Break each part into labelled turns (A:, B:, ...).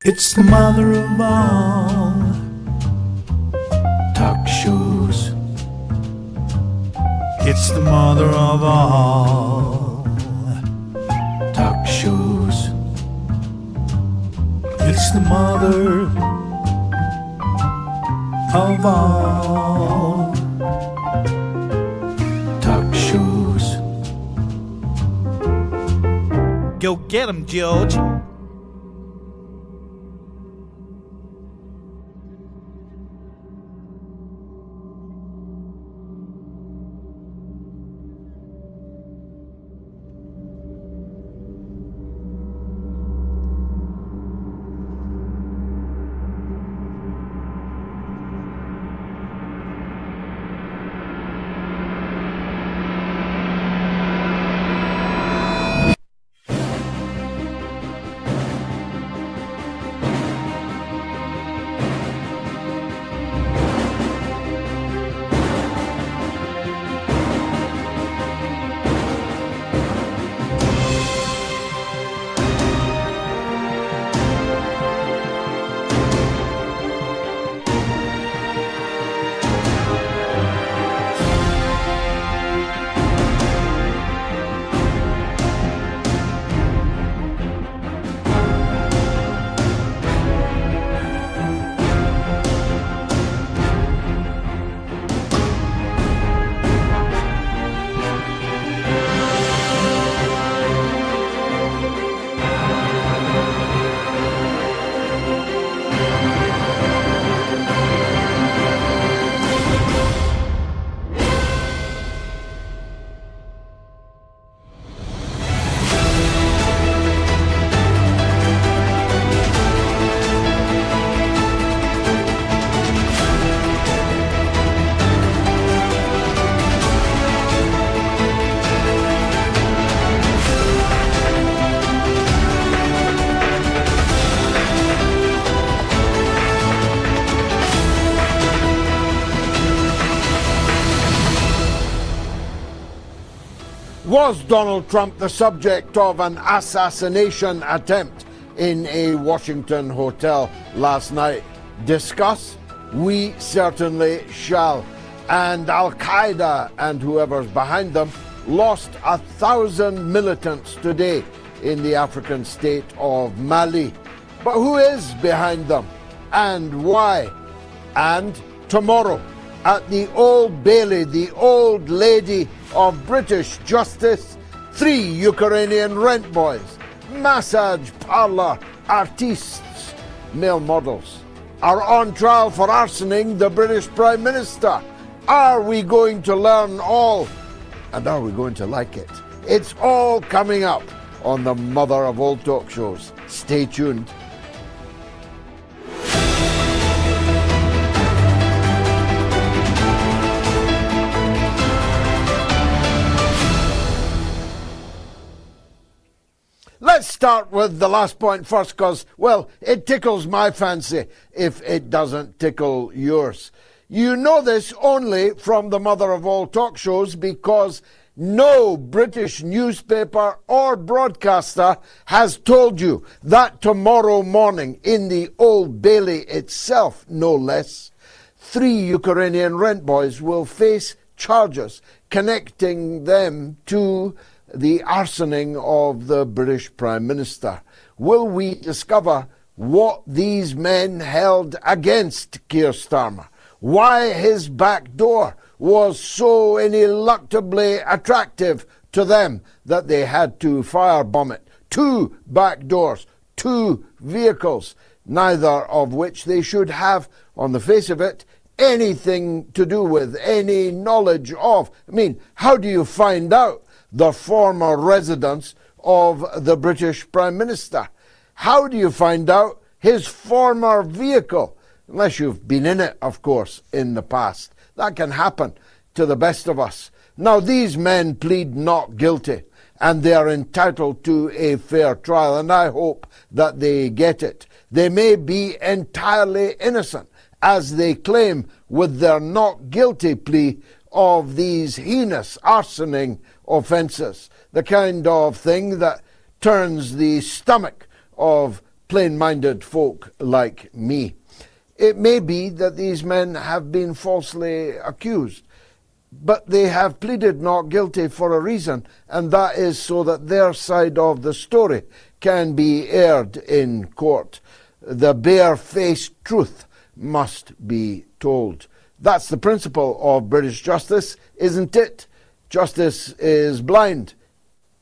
A: It's the mother of all talk shows. It's the mother of all talk shows. It's the mother of all talk shows. Go get 'em, George.
B: Was Donald Trump the subject of an assassination attempt in a Washington hotel last night? Discuss? We certainly shall. And Al-Qaeda and whoever's behind them lost 1,000 militants today in the African state of Mali. But who is behind them and why? And tomorrow, at the Old Bailey, the old lady of British justice, 3 Ukrainian rent boys, massage parlor artistes, male models, are on trial for arsoning the British Prime Minister. Are we going to learn all? And are we going to like it? It's all coming up on the mother of all talk shows. Stay tuned. Let's start with the last point first because, well, it tickles my fancy if it doesn't tickle yours. You know this only from the mother of all talk shows because no British newspaper or broadcaster has told you that tomorrow morning in the Old Bailey itself, no less, 3 Ukrainian rent boys will face charges connecting them to the arsoning of the British Prime Minister. Will we discover what these men held against Keir Starmer? Why his back door was so ineluctably attractive to them that they had to firebomb it. 2 back doors, 2 vehicles, neither of which they should have, on the face of it, anything to do with, any knowledge of. I mean, how do you find out the former residence of the British Prime Minister? How do you find out his former vehicle? Unless you've been in it, of course, in the past. That can happen to the best of us. Now, these men plead not guilty, and they are entitled to a fair trial, and I hope that they get it. They may be entirely innocent, as they claim with their not guilty plea of these heinous arsoning offences, the kind of thing that turns the stomach of plain-minded folk like me. It may be that these men have been falsely accused, but they have pleaded not guilty for a reason, and that is so that their side of the story can be aired in court. The bare-faced truth must be told. That's the principle of British justice, isn't it? Justice is blind,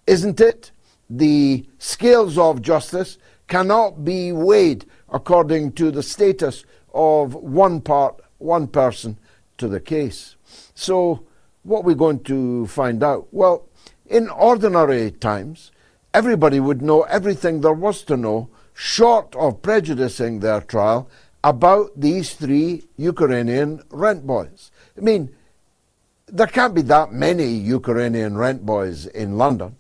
B: isn't it? The scales of justice cannot be weighed according to the status of one person to the case. So what are we going to find out? Well, in ordinary times, everybody would know everything there was to know, short of prejudicing their trial, about these three Ukrainian rent boys. I mean, there can't be that many Ukrainian rent boys in London.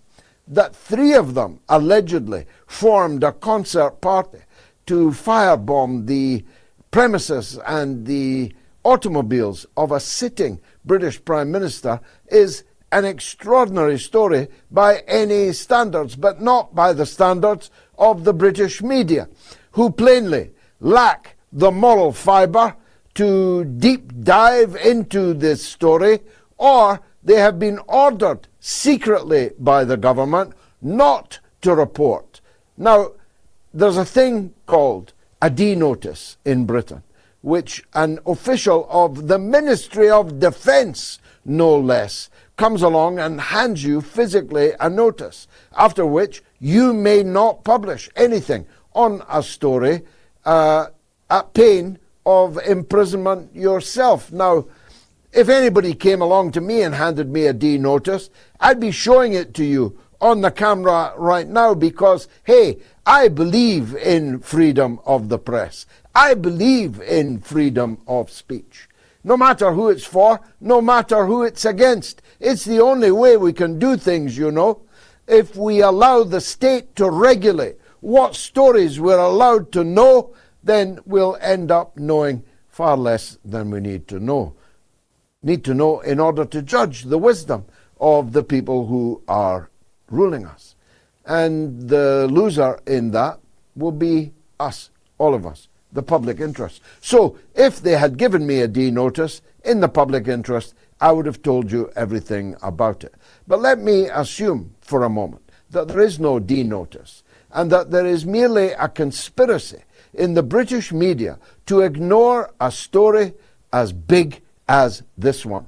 B: That three of them allegedly formed a concert party to firebomb the premises and the automobiles of a sitting British Prime Minister is an extraordinary story by any standards, but not by the standards of the British media, who plainly lack the moral fibre to deep dive into this story, or they have been ordered secretly by the government not to report. Now, there's a thing called a D notice in Britain, which an official of the Ministry of Defence, no less, comes along and hands you physically a notice, after which you may not publish anything on a story at pain of imprisonment yourself. Now, if anybody came along to me and handed me a D notice, I'd be showing it to you on the camera right now because, hey, I believe in freedom of the press. I believe in freedom of speech. No matter who it's for, no matter who it's against. It's the only way we can do things, you know. If we allow the state to regulate what stories we're allowed to know, then we'll end up knowing far less than we need to know. Need to know in order to judge the wisdom of the people who are ruling us. And the loser in that will be us, all of us, the public interest. So if they had given me a D notice in the public interest, I would have told you everything about it. But let me assume for a moment that there is no D notice and that there is merely a conspiracy in the British media to ignore a story as big as this one.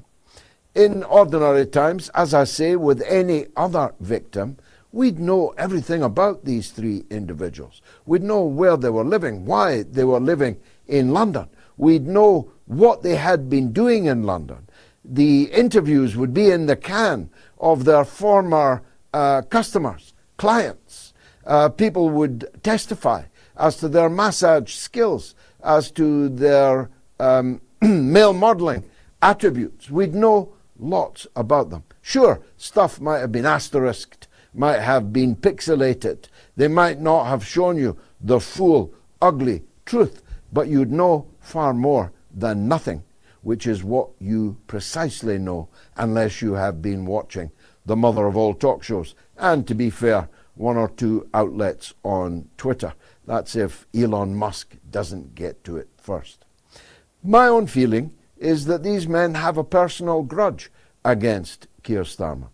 B: In ordinary times, as I say, with any other victim, we'd know everything about these three individuals. We'd know where they were living, why they were living in London. We'd know what they had been doing in London. The interviews would be in the can of their former customers, clients. People would testify as to their massage skills, as to their male modeling attributes. We'd know lots about them. Sure, stuff might have been asterisked, might have been pixelated. They might not have shown you the full, ugly truth, but you'd know far more than nothing, which is what you precisely know unless you have been watching the mother of all talk shows, and to be fair, one or two outlets on Twitter. That's if Elon Musk doesn't get to it first. My own feeling is that these men have a personal grudge against Keir Starmer.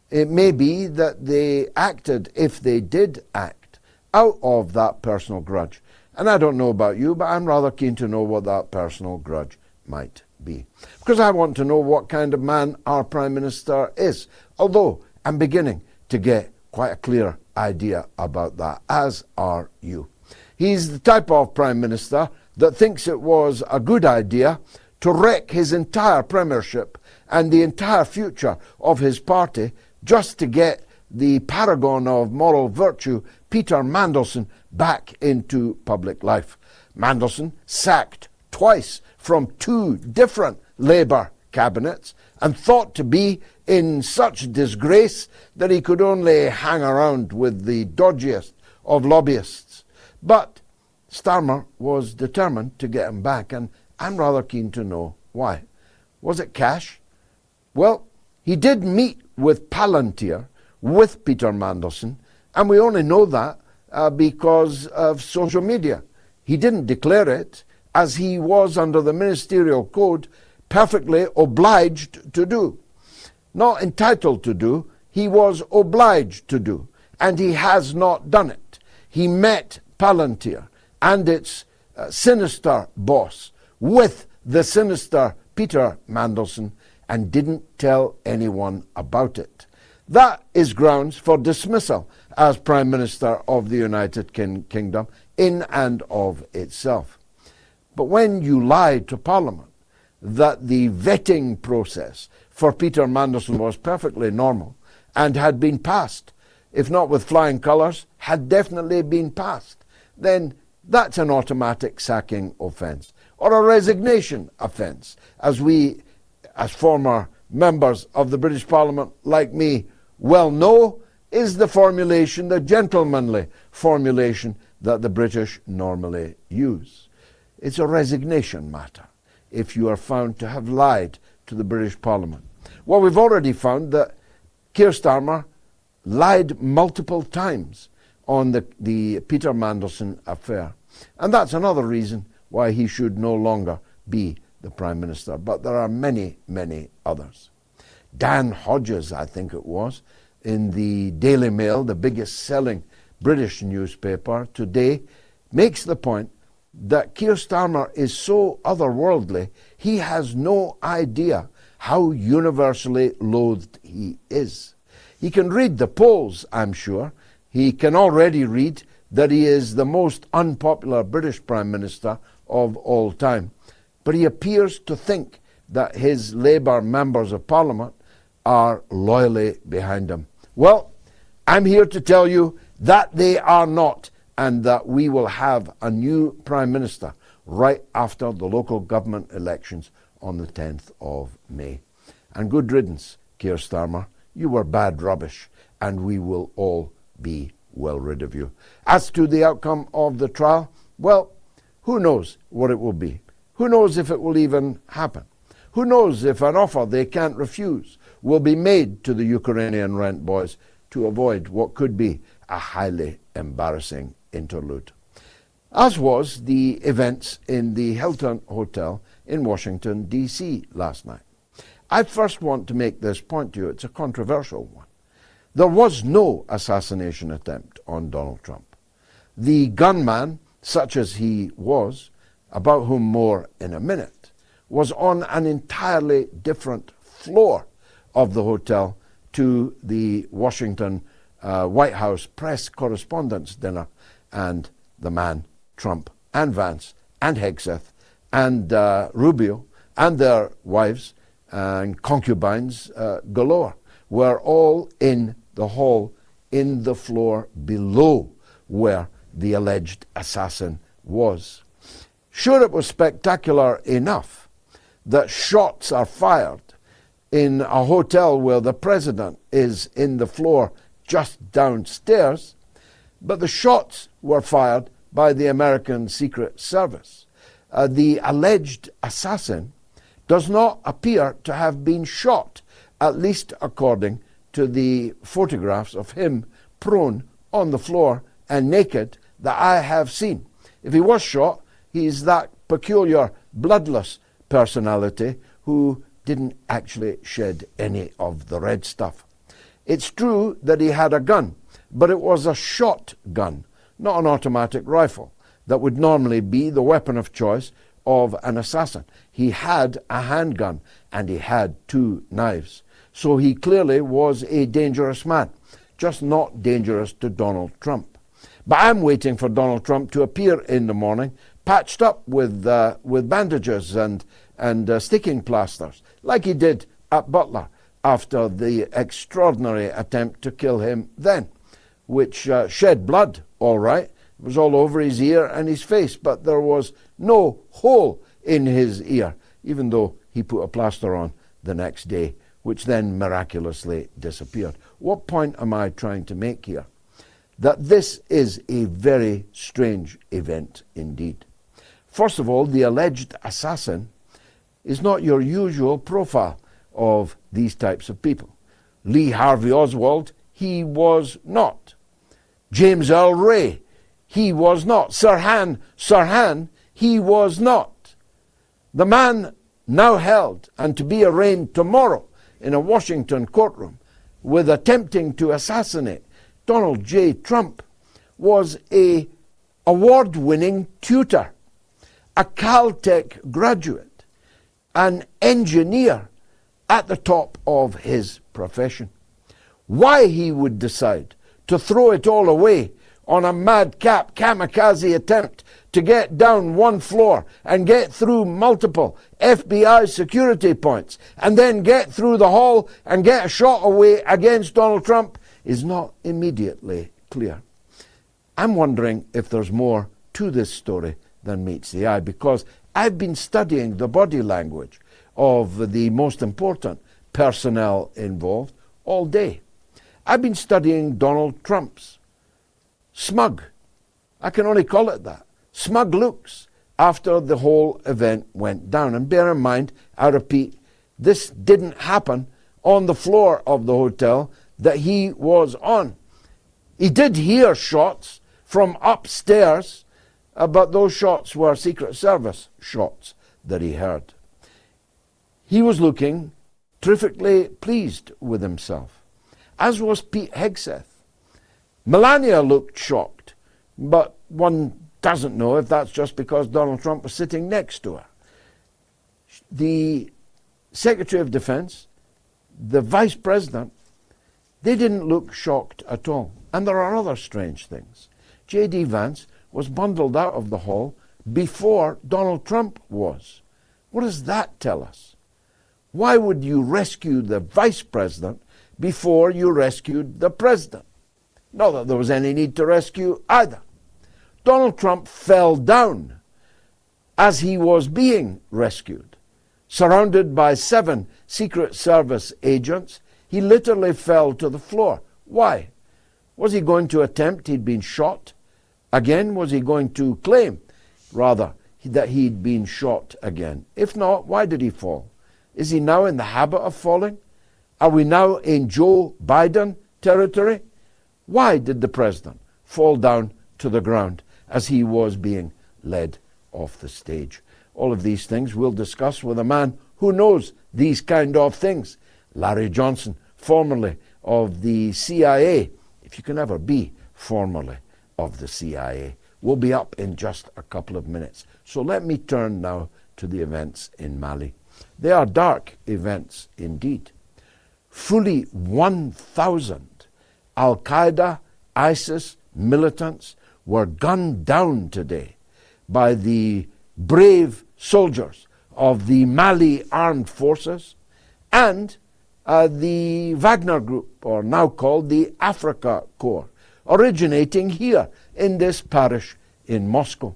B: It may be that they acted, if they did act, out of that personal grudge. And I don't know about you, but I'm rather keen to know what that personal grudge might be. Because I want to know what kind of man our Prime Minister is. Although I'm beginning to get quite a clear idea about that, as are you. He's the type of Prime Minister that thinks it was a good idea to wreck his entire premiership and the entire future of his party just to get the paragon of moral virtue, Peter Mandelson, back into public life. Mandelson sacked twice from two different Labour cabinets and thought to be in such disgrace that he could only hang around with the dodgiest of lobbyists. But Starmer was determined to get him back, and I'm rather keen to know why. Was it cash? Well, he did meet with Palantir, with Peter Mandelson, and we only know that because of social media. He didn't declare it, as he was under the ministerial code perfectly obliged to do. Not entitled to do, he was obliged to do, and he has not done it. He met Palantir and its sinister boss with the sinister Peter Mandelson and didn't tell anyone about it. That is grounds for dismissal as Prime Minister of the United Kingdom in and of itself. But when you lie to Parliament that the vetting process for Peter Mandelson was perfectly normal and had been passed, if not with flying colours, had definitely been passed, then that's an automatic sacking offence or a resignation offence, as we, as former members of the British Parliament like me, well know, is the formulation, the gentlemanly formulation that the British normally use. It's a resignation matter if you are found to have lied to the British Parliament. Well, we've already found that Keir Starmer lied multiple times on the Peter Mandelson affair. And that's another reason why he should no longer be the Prime Minister. But there are many, many others. Dan Hodges, I think it was, in the Daily Mail, the biggest selling British newspaper today, makes the point that Keir Starmer is so otherworldly, he has no idea how universally loathed he is. He can read the polls, I'm sure. He can already read that he is the most unpopular British Prime Minister of all time. But he appears to think that his Labour members of Parliament are loyally behind him. Well, I'm here to tell you that they are not, and that we will have a new Prime Minister right after the local government elections on the 10th of May. And good riddance, Keir Starmer. You were bad rubbish, and we will all be well rid of you. As to the outcome of the trial, well, who knows what it will be? Who knows if it will even happen? Who knows if an offer they can't refuse will be made to the Ukrainian rent boys to avoid what could be a highly embarrassing interlude, as was the events in the Hilton Hotel in Washington, D.C. last night. I first want to make this point to you. It's a controversial one. There was no assassination attempt on Donald Trump. The gunman, such as he was, about whom more in a minute, was on an entirely different floor of the hotel to the Washington White House press correspondence dinner, and the man, Trump, and Vance, and Hegseth, and Rubio, and their wives and concubines galore were all in the hall, in the floor below where the alleged assassin was. Sure, it was spectacular enough that shots are fired in a hotel where the president is in the floor just downstairs, but the shots were fired by the American Secret Service. The alleged assassin does not appear to have been shot, at least according to the photographs of him prone on the floor and naked that I have seen. If he was shot, he's that peculiar bloodless personality who didn't actually shed any of the red stuff. It's true that he had a gun, but it was a shotgun, not an automatic rifle, that would normally be the weapon of choice of an assassin. He had a handgun and he had 2 knives. So he clearly was a dangerous man, just not dangerous to Donald Trump. But I'm waiting for Donald Trump to appear in the morning, patched up with bandages and sticking plasters, like he did at Butler after the extraordinary attempt to kill him then, which shed blood, all right. It was all over his ear and his face, but there was no hole in his ear, even though he put a plaster on the next day, which then miraculously disappeared. What point am I trying to make here? That this is a very strange event indeed. First of all, the alleged assassin is not your usual profile of these types of people. Lee Harvey Oswald, he was not. James Earl Ray, he was not. Sirhan, he was not. The man now held and to be arraigned tomorrow in a Washington courtroom with attempting to assassinate Donald J. Trump was a award-winning tutor, a Caltech graduate, an engineer at the top of his profession. Why he would decide to throw it all away on a madcap kamikaze attempt to get down one floor and get through multiple FBI security points and then get through the hall and get a shot away against Donald Trump is not immediately clear. I'm wondering if there's more to this story than meets the eye, because I've been studying the body language of the most important personnel involved all day. I've been studying Donald Trump's smug, I can only call it that, smug looks after the whole event went down. And bear in mind, I repeat, this didn't happen on the floor of the hotel that he was on. He did hear shots from upstairs, but those shots were Secret Service shots that he heard. He was looking terrifically pleased with himself, as was Pete Hegseth. Melania looked shocked, but one doesn't know if that's just because Donald Trump was sitting next to her. The Secretary of Defense, the Vice President, they didn't look shocked at all. And there are other strange things. J.D. Vance was bundled out of the hall before Donald Trump was. What does that tell us? Why would you rescue the Vice President before you rescued the President? Not that there was any need to rescue either. Donald Trump fell down as he was being rescued. Surrounded by 7 Secret Service agents, he literally fell to the floor. Why? Was he going to attempt he'd been shot? Again, was he going to claim, rather, that he'd been shot again? If not, why did he fall? Is he now in the habit of falling? Are we now in Joe Biden territory? Why did the president fall down to the ground as he was being led off the stage? All of these things we'll discuss with a man who knows these kind of things. Larry Johnson, formerly of the CIA, if you can ever be formerly of the CIA, will be up in just a couple of minutes. So let me turn now to the events in Mali. They are dark events indeed. Fully 1,000 Al-Qaeda, ISIS militants were gunned down today by the brave soldiers of the Mali armed forces and the Wagner Group, or now called the Africa Corps, originating here in this parish in Moscow.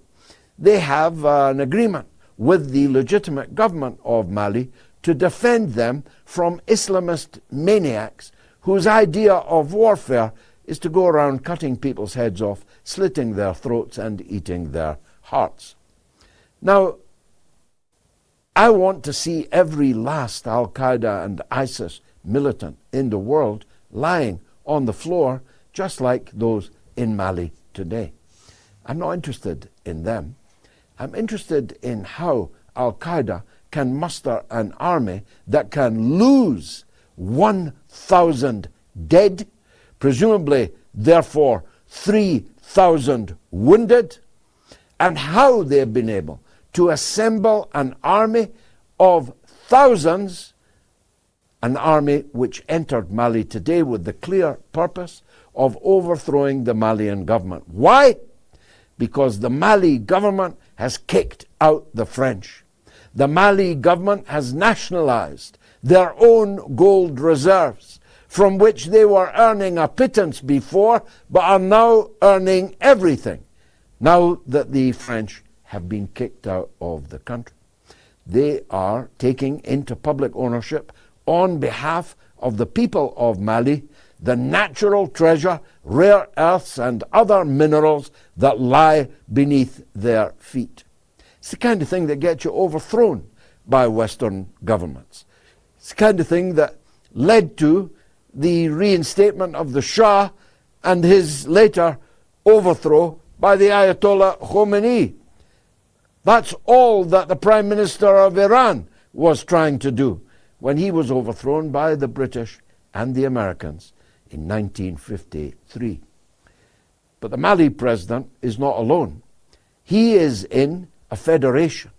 B: They have an agreement with the legitimate government of Mali to defend them from Islamist maniacs whose idea of warfare is to go around cutting people's heads off, slitting their throats and eating their hearts. Now, I want to see every last Al-Qaeda and ISIS militant in the world lying on the floor just like those in Mali today. I'm not interested in them. I'm interested in how Al-Qaeda can muster an army that can lose 1,000 dead, presumably therefore 3,000 wounded, and how they've been able to assemble an army of thousands, an army which entered Mali today with the clear purpose of overthrowing the Malian government. Why? Because the Mali government has kicked out the French. The Mali government has nationalized their own gold reserves, from which they were earning a pittance before, but are now earning everything, now that the French have been kicked out of the country. They are taking into public ownership, on behalf of the people of Mali, the natural treasure, rare earths and other minerals that lie beneath their feet. It's the kind of thing that gets you overthrown by Western governments. It's the kind of thing that led to the reinstatement of the Shah and his later overthrow by the Ayatollah Khomeini. That's all that the Prime Minister of Iran was trying to do when he was overthrown by the British and the Americans in 1953. But the Mali president is not alone. He is in a federation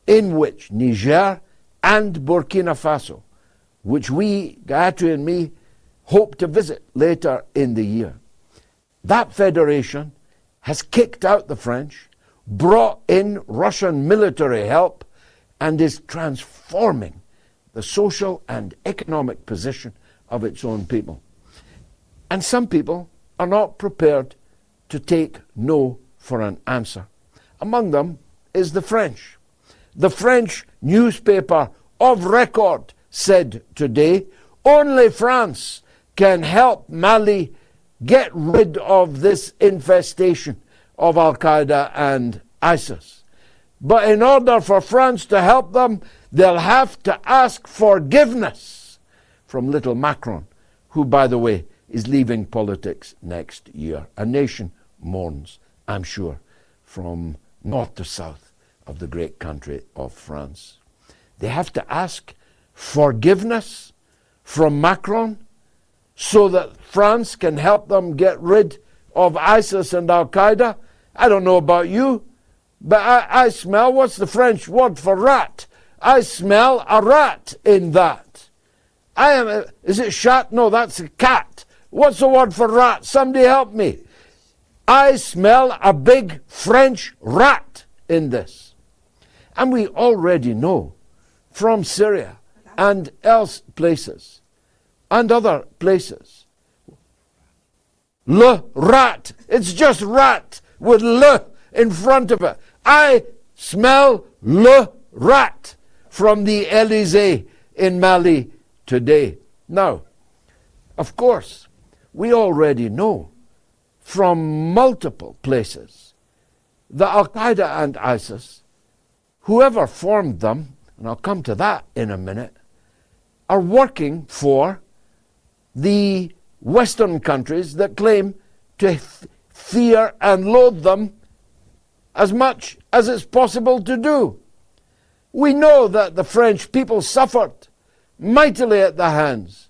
B: in which Niger and Burkina Faso, which we, Gayatri and me, hope to visit later in the year. That federation has kicked out the French, brought in Russian military help, and is transforming the social and economic position of its own people. And some people are not prepared to take no for an answer. Among them is the French. The French newspaper of record said today, only France can help Mali get rid of this infestation of Al-Qaeda and ISIS. But in order for France to help them, they'll have to ask forgiveness from little Macron, who, by the way, is leaving politics next year. A nation mourns, I'm sure, from north to south of the great country of France. They have to ask forgiveness from Macron so that France can help them get rid of ISIS and Al-Qaeda. I don't know about you, but I smell, what's the French word for rat? I smell a rat in that. Is it chat? No, that's a cat. What's the word for rat? Somebody help me. I smell a big French rat in this. And we already know from Syria and else places and other places. Le rat. It's just rat with le in front of it. I smell le rat from the Elysee in Mali today. Now, of course, we already know from multiple places that Al-Qaeda and ISIS, whoever formed them, and I'll come to that in a minute, are working for the Western countries that claim to fear and loathe them as much as it's possible to do. We know that the French people suffered mightily at the hands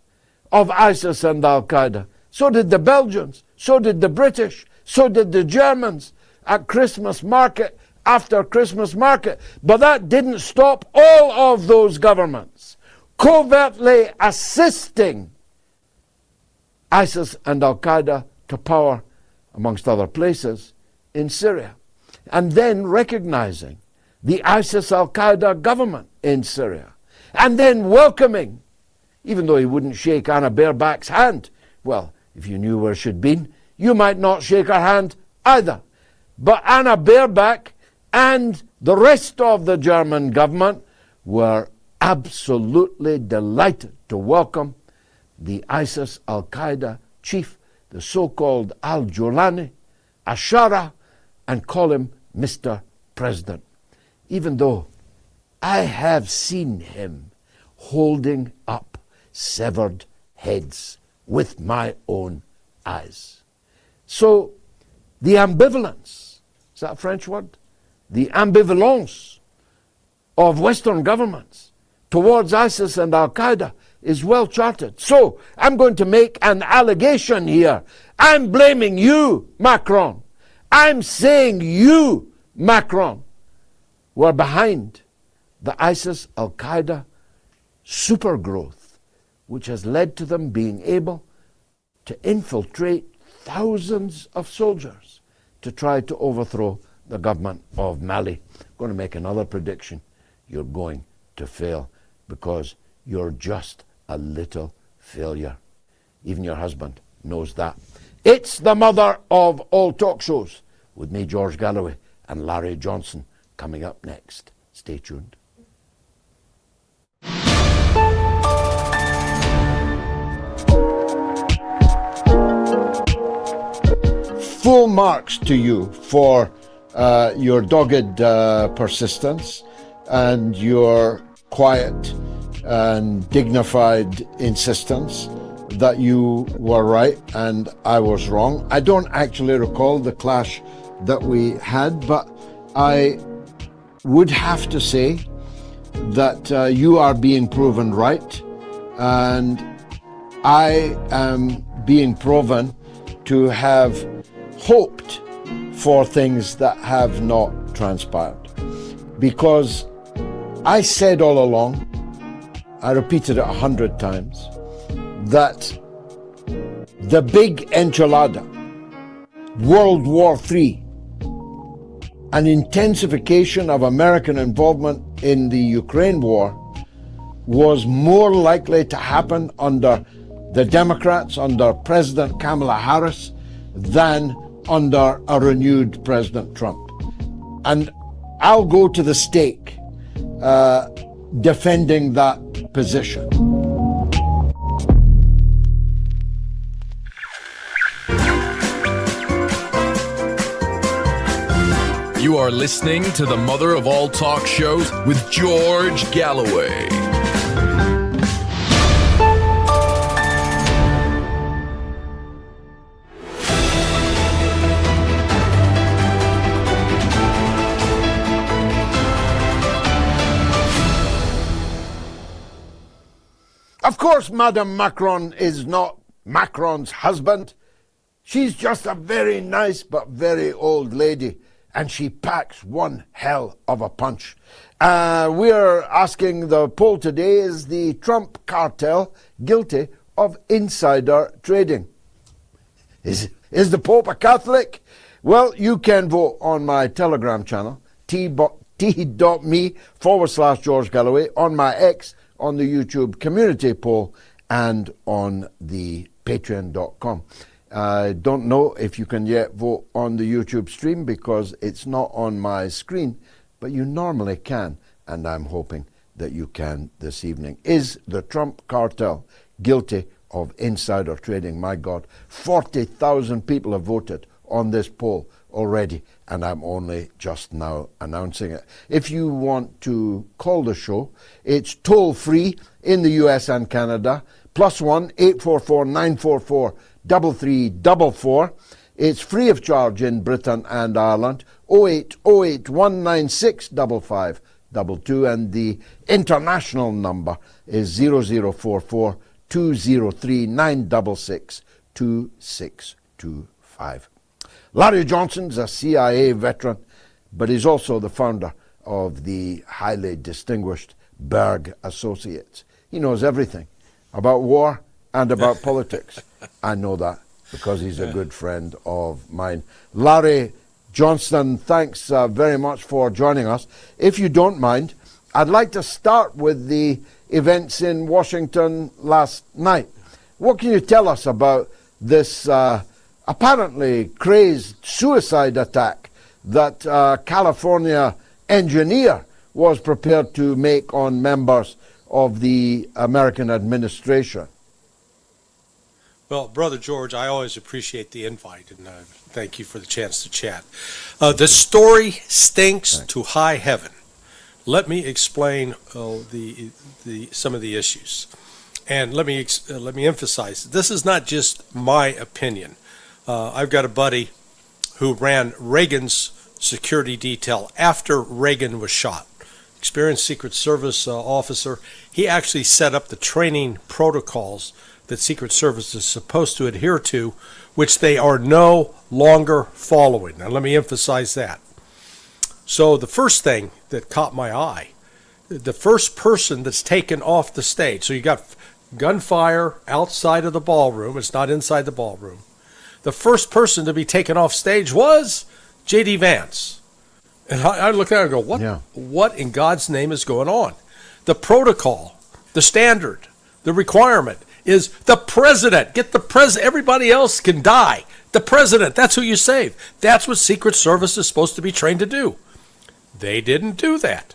B: of ISIS and Al-Qaeda. So did the Belgians, so did the British, so did the Germans at Christmas market after Christmas market. But that didn't stop all of those governments covertly assisting ISIS and Al-Qaeda to power, amongst other places, in Syria. And then recognizing the ISIS-Al-Qaeda government in Syria. And then welcoming, even though he wouldn't shake Anna Baerbock's hand. Well, if you knew where she'd been, you might not shake her hand either. But Anna Baerbock and the rest of the German government were absolutely delighted to welcome the ISIS-Al-Qaeda chief, the so-called Al-Jolani, Ashara, and call him Mr. President. Even though I have seen him holding up severed heads with my own eyes. So the ambivalence, is that a French word? The ambivalence of Western governments towards ISIS and Al-Qaeda is well charted. So I'm going to make an allegation here. I'm blaming you, Macron. I'm saying you, Macron, were behind the ISIS-Al-Qaeda supergrowth, which has led to them being able to infiltrate thousands of soldiers to try to overthrow the government of Mali. I'm going to make another prediction. You're going to fail because you're just a little failure. Even your husband knows that. It's the mother of all talk shows with me, George Galloway, and Larry Johnson coming up next. Stay tuned. Full marks to you for your dogged persistence and your quiet and dignified insistence that you were right and I was wrong. I don't actually recall the clash that we had, but I would have to say that you are being proven right, and I am being proven to have hoped for things that have not transpired. Because I said all along, I repeated it 100 times, that the big enchilada, World War III, an intensification of American involvement in the Ukraine war, was more likely to happen under the Democrats, under President Kamala Harris, than under a renewed President Trump. And I'll go to the stake defending that position.
C: You are listening to the mother of all talk shows with George Galloway.
B: Of course, Madame Macron is not Macron's husband. She's just a very nice but very old lady, and she packs one hell of a punch. We're asking the poll today, is the Trump cartel guilty of insider trading? Is the Pope a Catholic? Well, you can vote on my Telegram channel, t.me/George Galloway, on my X, on the YouTube community poll, and on the patreon.com. I don't know if you can yet vote on the YouTube stream because it's not on my screen, but you normally can, and I'm hoping that you can this evening. Is the Trump cartel guilty of insider trading? My God, 40,000 people have voted on this poll already, and I'm only just now announcing it. If you want to call the show, it's toll-free in the US and Canada, +1 844 944 3344. It's free of charge in Britain and Ireland, 0808 196 5522, and the international number is 0044 203 966 2625. Larry Johnson's a CIA veteran, but he's also the founder of the highly distinguished Berg Associates. He knows everything about war and about politics. I know that because he's a good friend of mine. Larry Johnston, thanks very much for joining us. If you don't mind, I'd like to start with the events in Washington last night. What can you tell us about this apparently crazed suicide attack that a California engineer was prepared to make on members of the American administration?
D: Well, Brother George, I always appreciate the invite, and thank you for the chance to chat. The story stinks to high heaven. Let me explain some of the issues, and let me emphasize this is not just my opinion. I've got a buddy who ran Reagan's security detail after Reagan was shot. Experienced Secret Service officer. He actually set up the training protocols that Secret Service is supposed to adhere to, which they are no longer following. Now, let me emphasize that. So the first thing that caught my eye, the first person that's taken off the stage, so you got gunfire outside of the ballroom, it's not inside the ballroom. The first person to be taken off stage was J.D. Vance. And I look at it and go, what in God's name is going on? The protocol, the standard, the requirement is the president. Get the president. Everybody else can die. The president, that's who you save. That's what Secret Service is supposed to be trained to do. They didn't do that.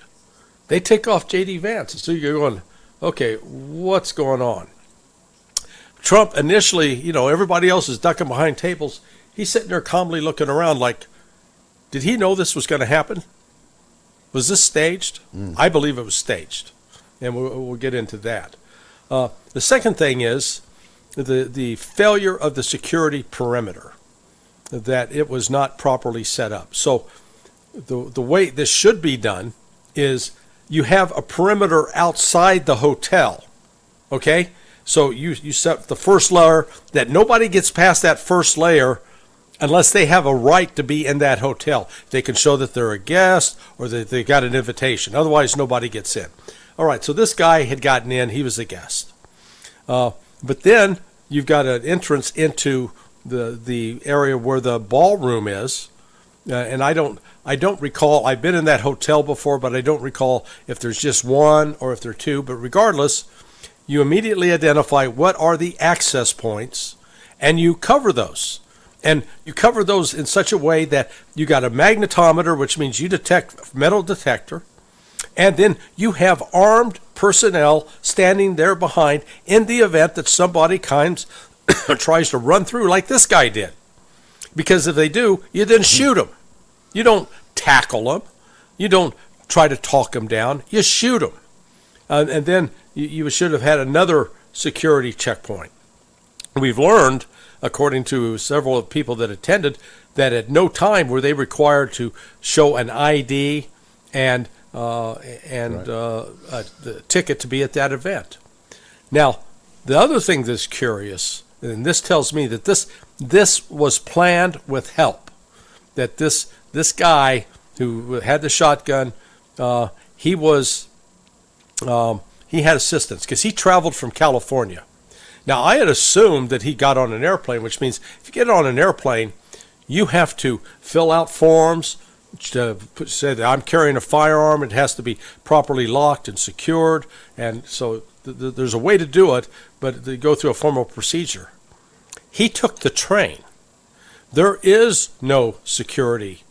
D: They take off J.D. Vance. So you're going, okay, what's going on? Trump initially, everybody else is ducking behind tables. He's sitting there calmly looking around like, did he know this was going to happen? Was this staged? I believe it was staged. And we'll get into that. The second thing is the failure of the security perimeter. that it was not properly set up. So the way this should be done is you have a perimeter outside the hotel, okay? So you set the first layer that nobody gets past that first layer unless they have a right to be in that hotel. They can show that they're a guest or that they got an invitation. Otherwise, nobody gets in. All right, so this guy had gotten in. He was a guest. But then you've got an entrance into the area where the ballroom is. And I don't recall, I've been in that hotel before, but I don't recall if there's just one or if there are two. But regardless, you immediately identify what are the access points and you cover those. And you cover those in such a way that you got a magnetometer, which means you detect metal detector, and then you have armed personnel standing there behind in the event that somebody tries to run through like this guy did. Because if they do, you then shoot them. You don't tackle them. You don't try to talk them down. You shoot them. And then you should have had another security checkpoint. We've learned, according to several people that attended, that at no time were they required to show an ID and the ticket to be at that event. Now, the other thing that's curious, and this tells me that this was planned with help, that this guy who had the shotgun, he had assistance because he traveled from California. Now, I had assumed that he got on an airplane, which means if you get on an airplane, you have to fill out forms to say that I'm carrying a firearm. It has to be properly locked and secured. And so there's a way to do it, but they go through a formal procedure. He took the train. There is no security.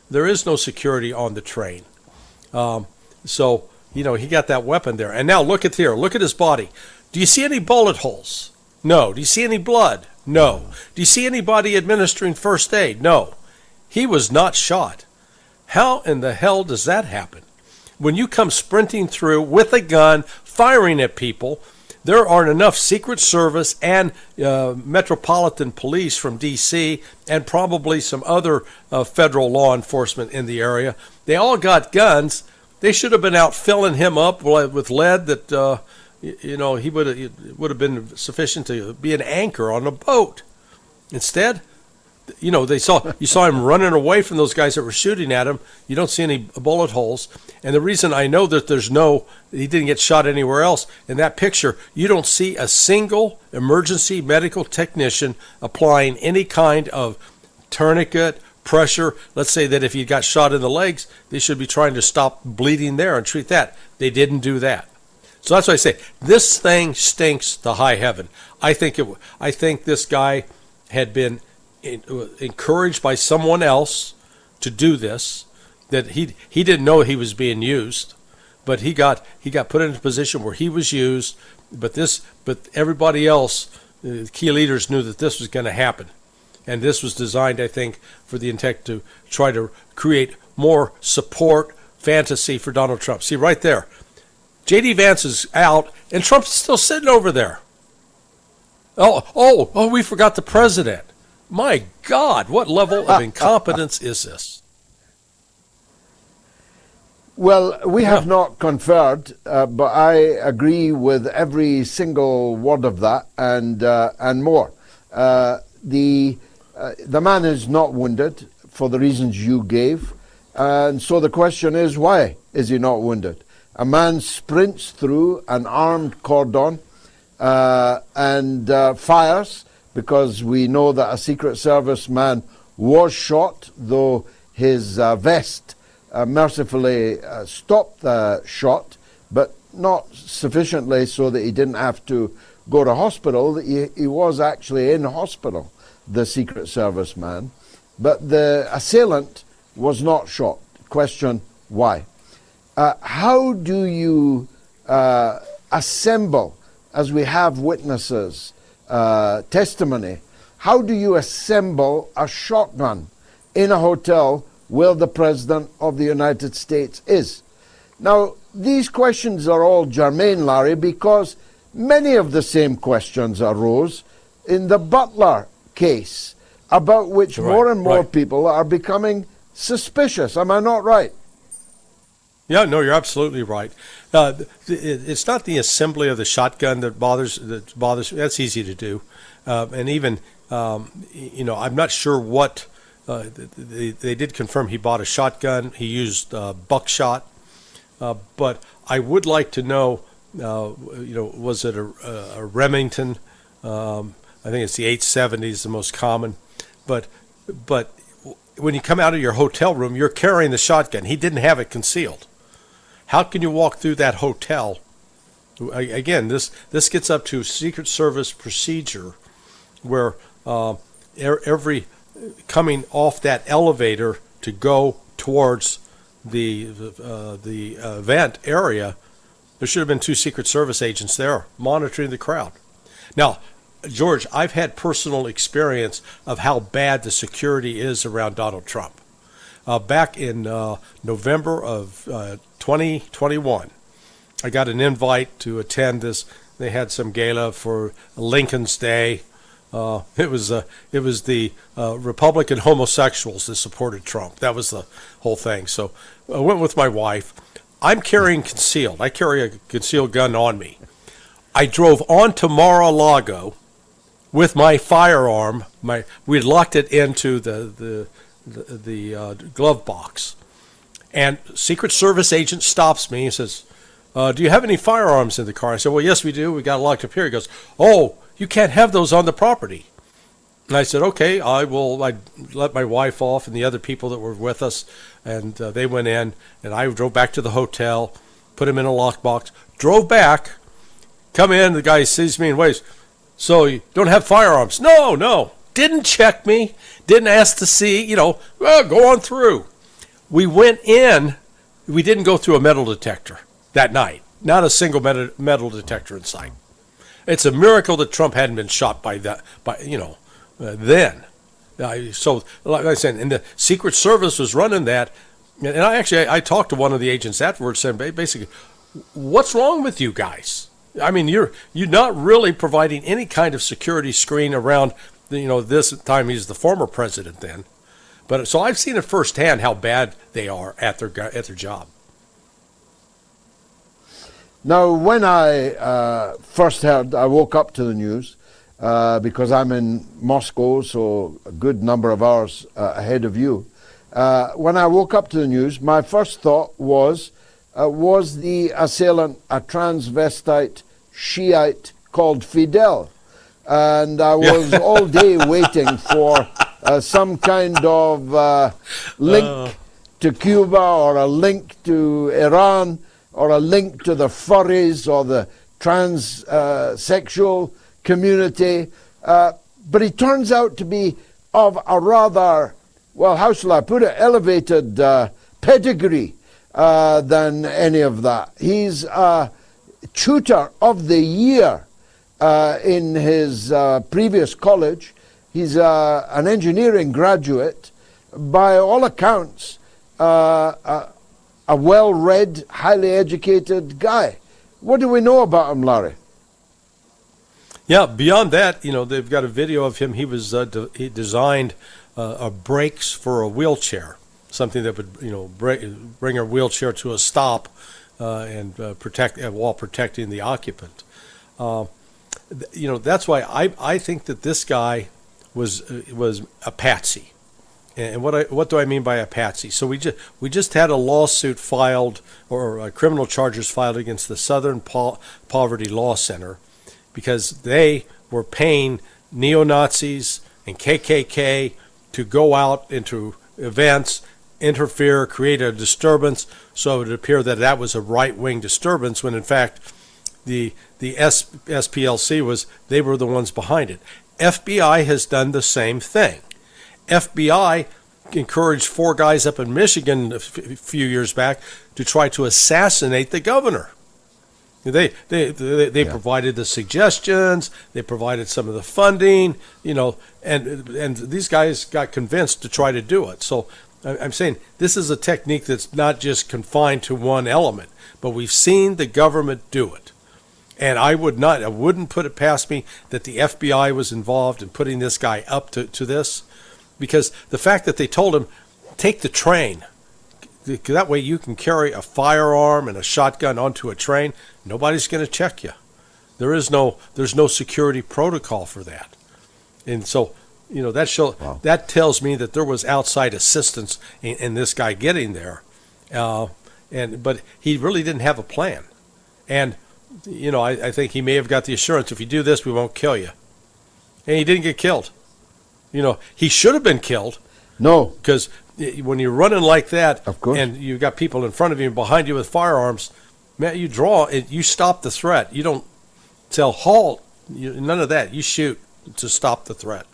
D: There is no security on the train. So, he got that weapon there. And now look at here. Look at his body. Do you see any bullet holes? No. Do you see any blood? No. Do you see anybody administering first aid? No. He was not shot. How in the hell does that happen? When you come sprinting through with a gun, firing at people, there aren't enough Secret Service and Metropolitan Police from D.C. and probably some other federal law enforcement in the area. They all got guns. They should have been out filling him up with lead that... he would have been sufficient to be an anchor on a boat. Instead, you saw him running away from those guys that were shooting at him. You don't see any bullet holes. And the reason I know that he didn't get shot anywhere else, in that picture, you don't see a single emergency medical technician applying any kind of tourniquet, pressure. Let's say that if he got shot in the legs, they should be trying to stop bleeding there and treat that. They didn't do that. So that's why I say this thing stinks to high heaven. I think this guy had been encouraged by someone else to do this. That he didn't know he was being used, but he got put in a position where he was used. But everybody else, key leaders, knew that this was going to happen, and this was designed, I think, for the intent to try to create more support fantasy for Donald Trump. See right there. J.D. Vance is out, and Trump's still sitting over there. Oh, we forgot the president. My God, what level of incompetence is this?
B: Well, we have not conferred, but I agree with every single word of that and more. The man is not wounded for the reasons you gave, and so the question is, why is he not wounded? A man sprints through an armed cordon and fires, because we know that a Secret Service man was shot, though his vest mercifully stopped the shot, but not sufficiently so that he didn't have to go to hospital. He was actually in hospital, the Secret Service man. But the assailant was not shot. Question, why? How do you assemble, as we have witnesses, testimony, how do you assemble a shotgun in a hotel where the President of the United States is? Now, these questions are all germane, Larry, because many of the same questions arose in the Butler case, about which
D: Right,
B: more and more
D: right.
B: people are becoming suspicious. Am I not right?
D: Yeah, no, you're absolutely right. It's not the assembly of the shotgun that bothers me. That's easy to do, and even I'm not sure what they did confirm. He bought a shotgun. He used buckshot, but I would like to know. Was it a Remington? I think it's the 870 is the most common, but when you come out of your hotel room, you're carrying the shotgun. He didn't have it concealed. How can you walk through that hotel? Again, this gets up to Secret Service procedure, where every coming off that elevator to go towards the event area, there should have been 2 Secret Service agents there monitoring the crowd. Now, George, I've had personal experience of how bad the security is around Donald Trump. Back in November of 2021, I got an invite to attend this. They had some gala for Lincoln's Day. It was the Republican homosexuals that supported Trump. That was the whole thing. So I went with my wife. I'm carrying concealed. I carry a concealed gun on me. I drove on to Mar-a-Lago with my firearm. We had locked it into the glove box, and Secret Service agent stops me and says, "Do you have any firearms in the car?" I said, "Well, yes, we do. We got it locked up here." He goes, "Oh, you can't have those on the property." And I said, "Okay, I will." I let my wife off and the other people that were with us, and they went in, and I drove back to the hotel, put them in a lockbox, drove back, come in. The guy sees me and waves. "So you don't have firearms?" No. Didn't check me, didn't ask to see, well, go on through. We went in, we didn't go through a metal detector that night. Not a single metal detector in sight. It's a miracle that Trump hadn't been shot then. So, like I said, and the Secret Service was running that, and I talked to one of the agents afterwards, saying basically, what's wrong with you guys? I mean, you're not really providing any kind of security screen around. This time he's the former president then, but so I've seen it firsthand how bad they are at their job.
B: Now, when I first heard, I woke up to the news because I'm in Moscow, so a good number of hours ahead of you. When I woke up to the news, my first thought was the assailant a transvestite Shiite called Fidel? And I was all day waiting for some kind of link to Cuba, or a link to Iran, or a link to the furries or the transsexual community. But he turns out to be of a rather, well, how shall I put it, elevated pedigree than any of that. He's a tutor of the year in his previous college. He's an engineering graduate. By all accounts, a well-read, highly educated guy. What do we know about him, Larry?
D: Yeah, beyond that, they've got a video of him. He was he designed brakes for a wheelchair, something that would bring a wheelchair to a stop and protect while protecting the occupant. That's why I think that this guy was a patsy. And what do I mean by a patsy? So we just had a lawsuit filed, or criminal charges filed against the Southern Poverty Law Center, because they were paying neo-Nazis and KKK to go out into events, interfere, create a disturbance, so it would appear that was a right-wing disturbance, when in fact the SPLC they were the ones behind it. FBI has done the same thing. FBI encouraged 4 guys up in Michigan a few years back to try to assassinate the governor. They provided the suggestions, they provided some of the funding, and these guys got convinced to try to do it. So I'm saying this is a technique that's not just confined to one element, but we've seen the government do it. And I wouldn't put it past me that the FBI was involved in putting this guy up to this, because the fact that they told him, take the train, that way you can carry a firearm and a shotgun onto a train, nobody's going to check you. There's no security protocol for that. And so, that tells me that there was outside assistance in this guy getting there. But he really didn't have a plan. And, I think he may have got the assurance, if you do this, we won't kill you. And he didn't get killed. He should have been killed.
B: No.
D: Because when you're running like that,
B: of course,
D: and you've got people in front of you and behind you with firearms, man, you stop the threat. You don't tell halt, none of that. You shoot to stop the threat.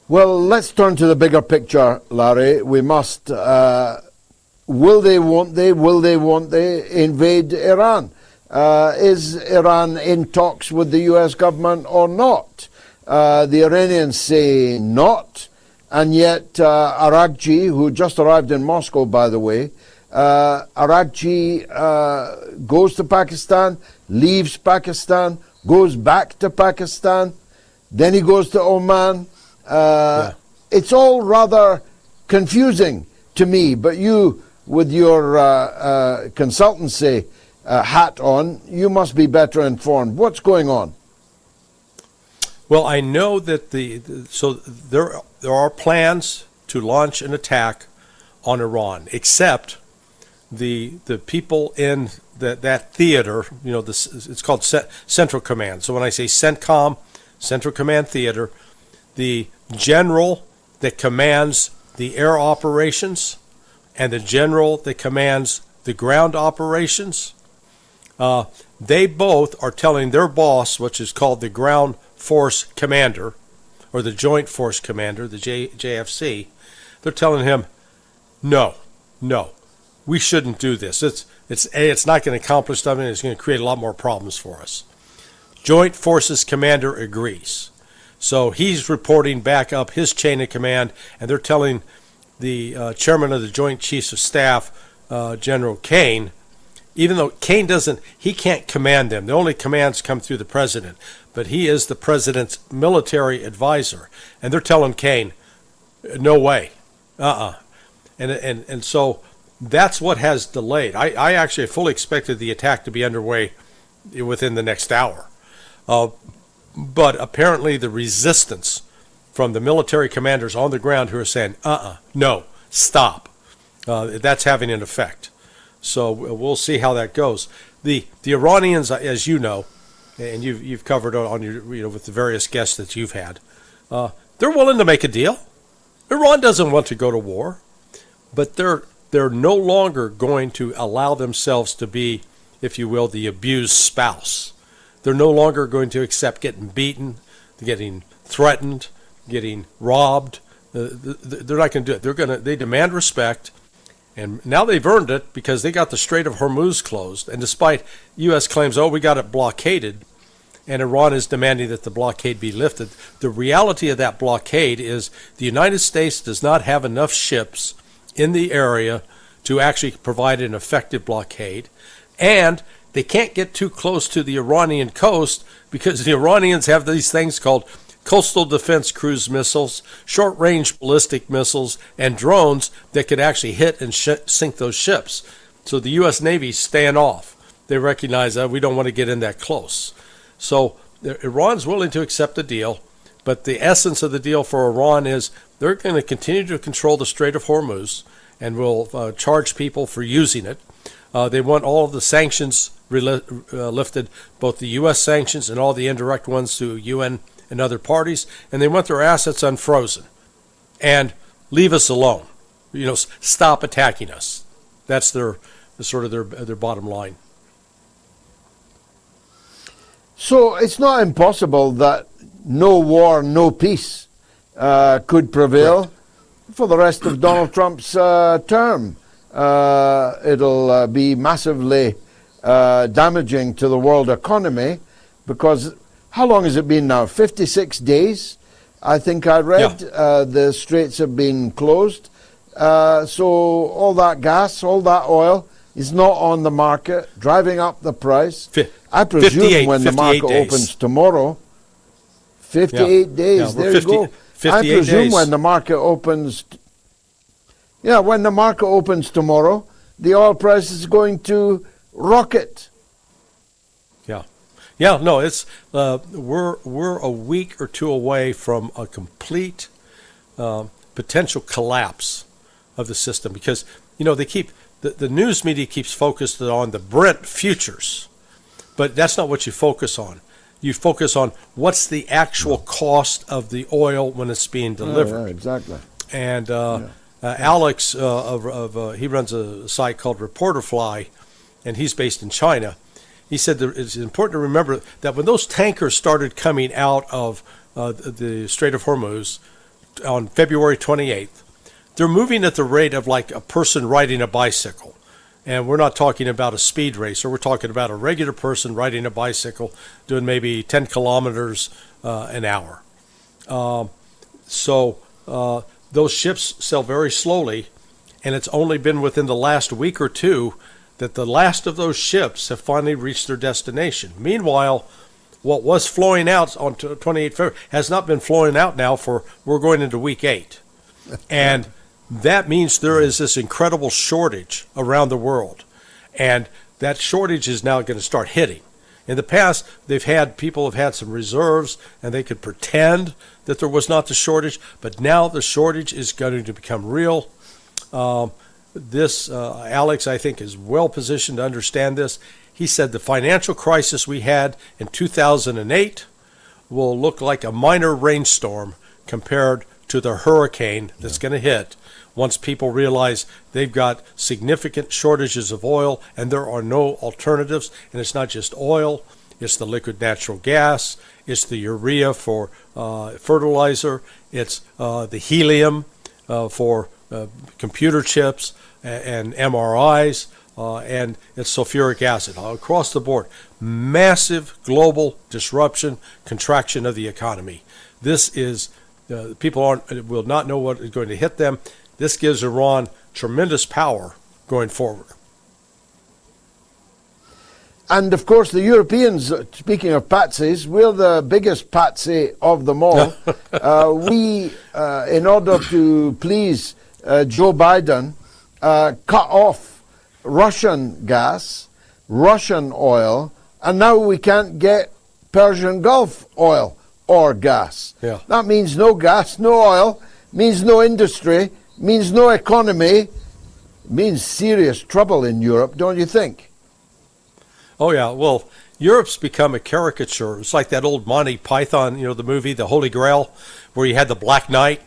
B: Well, let's turn to the bigger picture, Larry. We must. Will they, won't they invade Iran? Is Iran in talks with the US government or not? The Iranians say not, and yet Aragji, who just arrived in Moscow, by the way, Aragji goes to Pakistan, leaves Pakistan, goes back to Pakistan, then he goes to Oman. It's all rather confusing to me, but you, with your consultancy hat on, you must be better informed. What's going on?
D: Well, I know that there are plans to launch an attack on Iran, except the people in that theater, it's called Central Command. So when I say CENTCOM, Central Command Theater, the general that commands the air operations and the general that commands the ground operations, they both are telling their boss, which is called the Ground Force Commander, or the Joint Force Commander, the JFC, they're telling him, no, we shouldn't do this. It's not going to accomplish something. It's going to create a lot more problems for us. Joint Forces Commander agrees. So he's reporting back up his chain of command, and they're telling the chairman of the Joint Chiefs of Staff, General Kane, even though Kane he can't command them. The only commands come through the president, but he is the president's military advisor. And they're telling Kane, no way, And so that's what has delayed. I actually fully expected the attack to be underway within the next hour. But apparently the resistance from the military commanders on the ground who are saying, no, stop, that's having an effect. So we'll see how that goes. The Iranians, as you know, and you've covered on your with the various guests that you've had, they're willing to make a deal. Iran doesn't want to go to war, but they're no longer going to allow themselves to be, if you will, the abused spouse. They're no longer going to accept getting beaten, getting threatened, getting robbed. They're not going to do it. They demand respect. And now they've earned it because they got the Strait of Hormuz closed. And despite U.S. claims, we got it blockaded, and Iran is demanding that the blockade be lifted, the reality of that blockade is the United States does not have enough ships in the area to actually provide an effective blockade. And they can't get too close to the Iranian coast because the Iranians have these things called coastal defense cruise missiles, short-range ballistic missiles, and drones that could actually hit and sink those ships. So the U.S. Navy stand off. They recognize that we don't want to get in that close. So Iran's willing to accept the deal, but the essence of the deal for Iran is they're going to continue to control the Strait of Hormuz and will charge people for using it. They want all of the sanctions lifted, both the U.S. sanctions and all the indirect ones to UN and other parties, and they want their assets unfrozen and leave us alone. Stop attacking us. That's their bottom line.
B: So it's not impossible that no war, no peace could prevail. Right. For the rest of Donald Trump's term. It'll be massively damaging to the world economy because how long has it been now? 56 days, I think I read. Yeah. The straits have been closed. So all that gas, all that oil is not on the market, driving up the price. I
D: 58
B: presume when the market
D: days.
B: opens tomorrow, 58 days,
D: Yeah,
B: there you go. I
D: 58
B: presume
D: days.
B: when the market opens, when the market opens tomorrow, the oil price is going to rocket.
D: Yeah, no, it's we're a week or two away from a complete potential collapse of the system, because they keep the news media keeps focused on the Brent futures, but that's not what you focus on. You focus on what's the actual cost of the oil when it's being delivered.
B: Yeah, exactly.
D: And Alex he runs a site called Reporterfly, and he's based in China. He said that it's important to remember that when those tankers started coming out of the Strait of Hormuz on February 28th, they're moving at the rate of like a person riding a bicycle. And we're not talking about a speed racer. We're talking about a regular person riding a bicycle doing maybe 10 kilometers an hour. So those ships sail very slowly, and it's only been within the last week or two that the last of those ships have finally reached their destination. Meanwhile, what was flowing out on 28 February has not been flowing out now we're going into week 8. And that means there is this incredible shortage around the world. And that shortage is now going to start hitting. In the past, people have had some reserves, and they could pretend that there was not the shortage, but now the shortage is going to become real. Alex, I think, is well positioned to understand this. He said the financial crisis we had in 2008 will look like a minor rainstorm compared to the hurricane that's going to hit once people realize they've got significant shortages of oil and there are no alternatives. And it's not just oil, it's the liquid natural gas, it's the urea for fertilizer, it's the helium for computer chips and MRIs, and it's sulfuric acid across the board. Massive global disruption, contraction of the economy. This is people will not know what is going to hit them. This gives Iran tremendous power going forward.
B: And of course, the Europeans, speaking of patsies, we're the biggest patsy of them all. We, in order to please Joe Biden, cut off Russian gas, Russian oil, and now we can't get Persian Gulf oil or gas.
D: Yeah.
B: That means no gas, no oil, means no industry, means no economy, means serious trouble in Europe, don't you think?
D: Oh, yeah. Well, Europe's become a caricature. It's like that old Monty Python, the movie, The Holy Grail, where you had the Black Knight,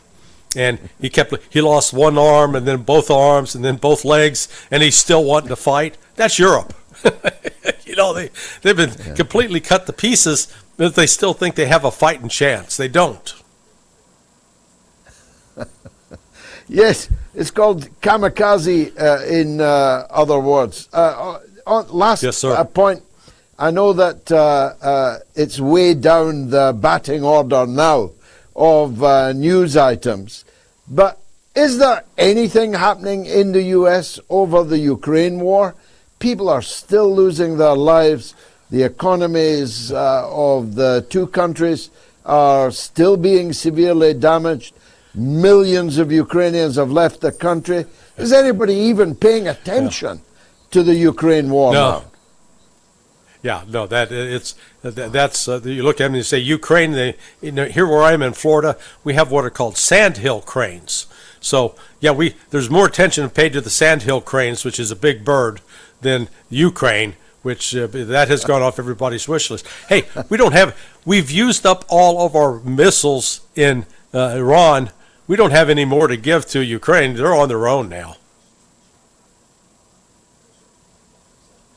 D: and he lost one arm and then both arms and then both legs, and he's still wanting to fight. That's Europe. They've been completely cut to pieces, but they still think they have a fighting chance. They don't.
B: Yes, it's called kamikaze in other words. Last point, I know that it's way down the batting order now of news items, but is there anything happening in the US over the Ukraine war? People are still losing their lives. The economies of the two countries are still being severely damaged. Millions of Ukrainians have left the country. Is anybody even paying attention to the Ukraine war now?
D: Yeah, no, that's you look at them and you say Ukraine. Here where I am in Florida, we have what are called sandhill cranes. So there's more attention paid to the sandhill cranes, which is a big bird, than Ukraine, which that has gone off everybody's wish list. Hey, we've used up all of our missiles in Iran. We don't have any more to give to Ukraine. They're on their own now.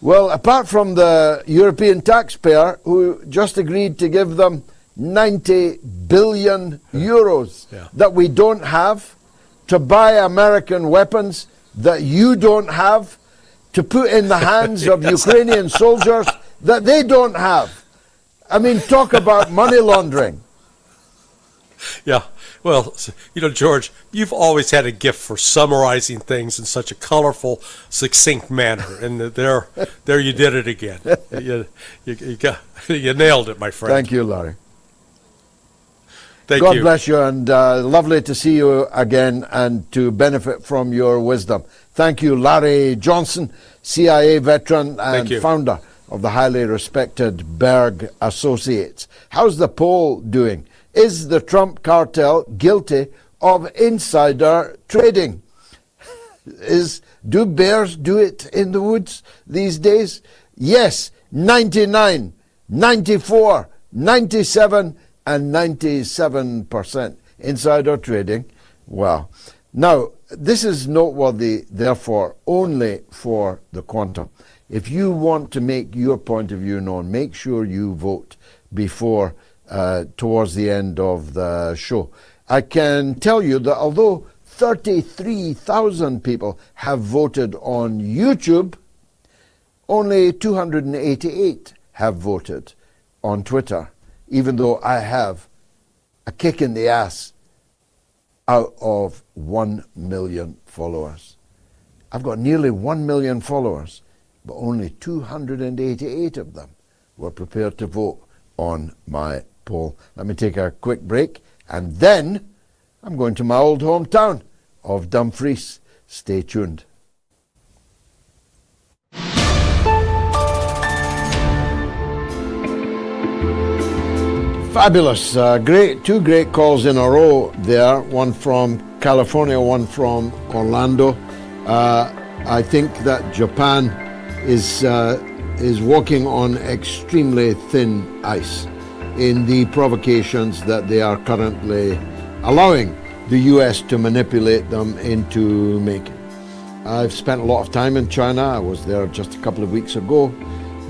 B: Well, apart from the European taxpayer who just agreed to give them 90 billion euros that we don't have, to buy American weapons that you don't have, to put in the hands of Ukrainian soldiers that they don't have. I mean, talk about money laundering.
D: Yeah. Well, George, you've always had a gift for summarizing things in such a colorful, succinct manner, and there you did it again. You nailed it, my friend.
B: Thank you, Larry.
D: Thank
B: God
D: you.
B: bless you, and lovely to see you again and to benefit from your wisdom. Thank you, Larry Johnson, CIA veteran and founder of the highly respected Berg Associates. How's the poll doing? Is the Trump cartel guilty of insider trading? Do bears do it in the woods these days? Yes, 99, 94, 97, and 97% insider trading. Wow. Now, this is noteworthy, therefore, only for the quantum. If you want to make your point of view known, make sure you vote before towards the end of the show. I can tell you that although 33,000 people have voted on YouTube, only 288 have voted on Twitter, even though I have a kick in the ass out of 1 million followers. I've got nearly 1 million followers, but only 288 of them were prepared to vote on my poll. Let me take a quick break, and then I'm going to my old hometown of Dumfries. Stay tuned. Fabulous. Two great calls in a row there. One from California, one from Orlando. I think that Japan is walking on extremely thin ice in the provocations that they are currently allowing the US to manipulate them into making. I've spent a lot of time in China. I was there just a couple of weeks ago.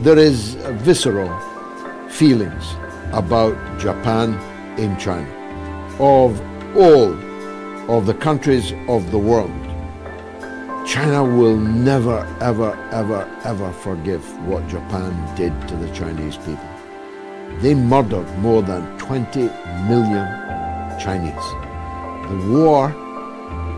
B: There is visceral feelings about Japan in China. Of all of the countries of the world, China will never, ever, ever, ever forgive what Japan did to the Chinese people. They murdered more than 20 million Chinese. The war,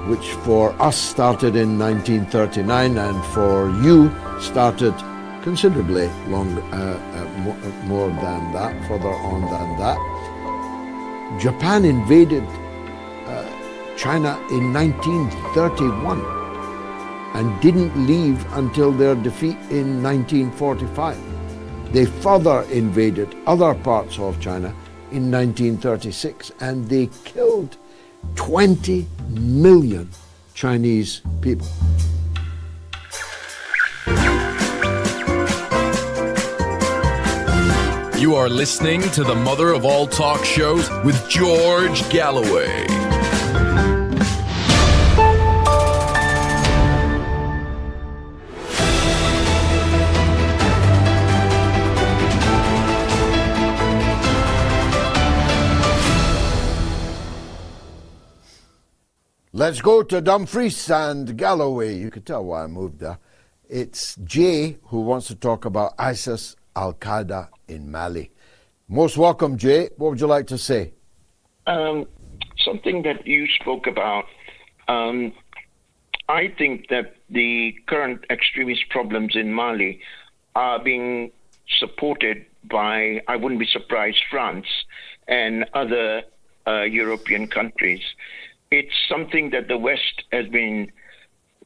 B: which for us started in 1939 and for you started considerably more than that, further on than that. Japan invaded China in 1931 and didn't leave until their defeat in 1945. They further invaded other parts of China in 1936, and they killed 20 million Chinese people.
C: You are listening to the mother of all talk shows with George Galloway.
B: Let's go to Dumfries and Galloway. You can tell why I moved there. It's Jay who wants to talk about ISIS, Al-Qaeda in Mali. Most welcome, Jay. What would you like to say?
E: Something that you spoke about. I think that the current extremist problems in Mali are being supported by, I wouldn't be surprised, France and other European countries. It's something that the West has been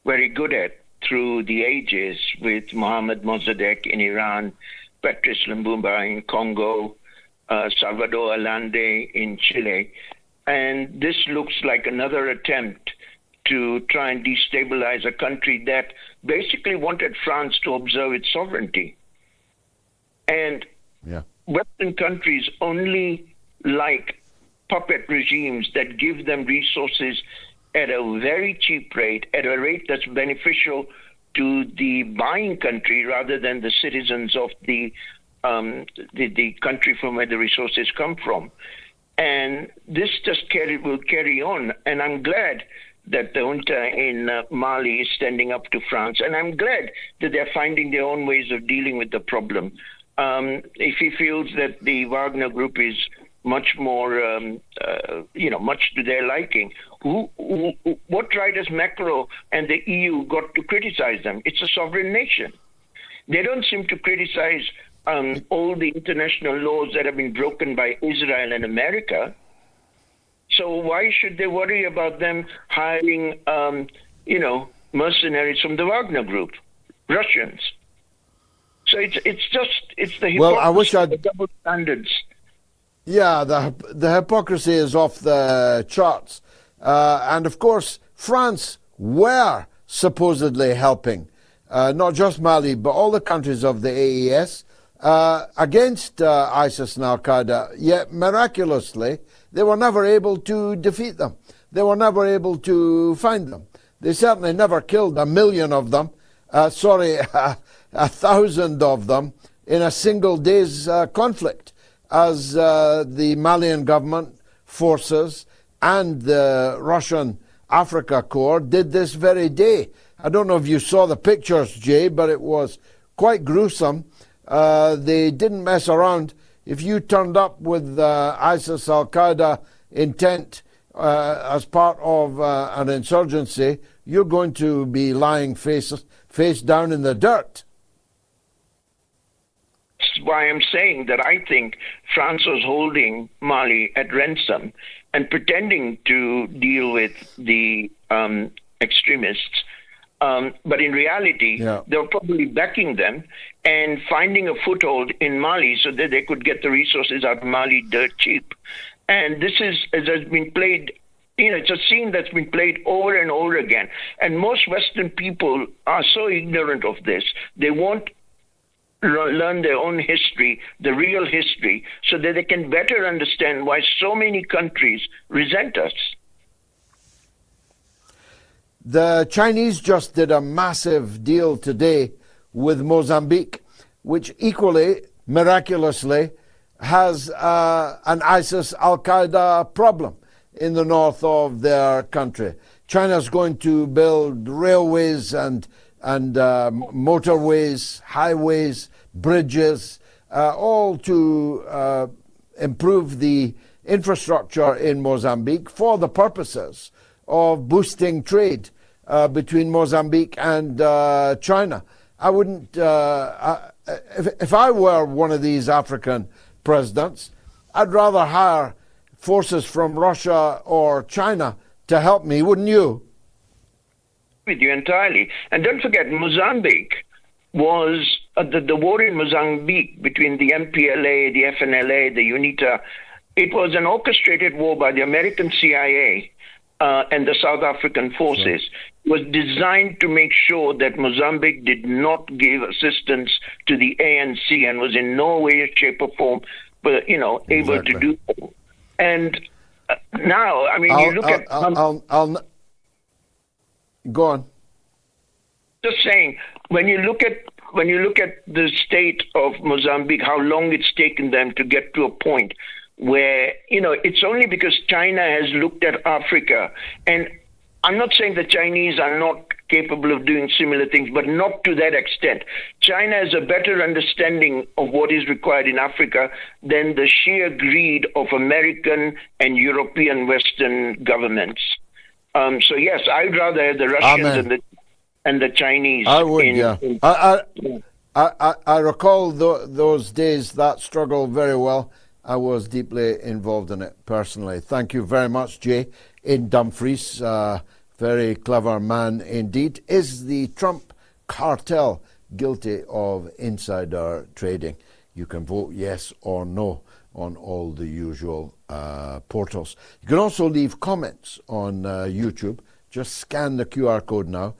E: very good at through the ages, with Mohammad Mossadegh in Iran, Patrice Lumumba in Congo, Salvador Allende in Chile. And this looks like another attempt to try and destabilize a country that basically wanted France to observe its sovereignty. And Western countries only like puppet regimes that give them resources at a very cheap rate, at a rate that's beneficial to the buying country rather than the citizens of the country from where the resources come from. And this just will carry on. And I'm glad that the junta in Mali is standing up to France. And I'm glad that they're finding their own ways of dealing with the problem. If he feels that the Wagner group is much more, much to their liking. What right has Macron and the EU got to criticize them? It's a sovereign nation. They don't seem to criticize all the international laws that have been broken by Israel and America. So why should they worry about them hiring, mercenaries from the Wagner Group, Russians? So it's the hypocrisy,
B: Well, I wish
E: the double standards.
B: Yeah, the hypocrisy is off the charts. And of course, France were supposedly helping, not just Mali, but all the countries of the AES against ISIS and Al-Qaeda. Yet miraculously, they were never able to defeat them. They were never able to find them. They certainly never killed 1 million of them. 1,000 of them in a single day's conflict, as the Malian government forces and the Russian Africa Corps did this very day. I don't know if you saw the pictures, Jay, but it was quite gruesome. They didn't mess around. If you turned up with ISIS Al-Qaeda intent as part of an insurgency, you're going to be lying face down in the dirt.
E: That's why I'm saying that I think France was holding Mali at ransom and pretending to deal with the extremists. But in reality, they were probably backing them and finding a foothold in Mali so that they could get the resources out of Mali dirt cheap. And this has been played, it's a scene that's been played over and over again. And most Western people are so ignorant of this. They won't learn their own history, the real history, so that they can better understand why so many countries resent us.
B: The Chinese just did a massive deal today with Mozambique, which equally, miraculously, has an ISIS Al-Qaeda problem in the north of their country. China's going to build railways and motorways, highways, bridges, all to improve the infrastructure in Mozambique for the purposes of boosting trade between Mozambique and China. I wouldn't, if I were one of these African presidents, I'd rather hire forces from Russia or China to help me, wouldn't you?
E: With you entirely. And don't forget, Mozambique was the war in Mozambique between the MPLA, the FNLA, the UNITA. It was an orchestrated war by the American CIA and the South African forces. It was designed to make sure that Mozambique did not give assistance to the ANC and was in no way, shape, or form, able to do so. And now, I mean, you look at.
B: Go on.
E: Just saying, when you look at the state of Mozambique, how long it's taken them to get to a point where, it's only because China has looked at Africa. And I'm not saying the Chinese are not capable of doing similar things, but not to that extent. China has a better understanding of what is required in Africa than the sheer greed of American and European Western governments. So yes, I'd rather have the Russians and the Chinese.
B: I would, I recall those days, that struggle very well. I was deeply involved in it personally. Thank you very much, Jay. In Dumfries, very clever man indeed. Is the Trump cartel guilty of insider trading? You can vote yes or no on all the usual portals. You can also leave comments on YouTube. Just scan the QR code now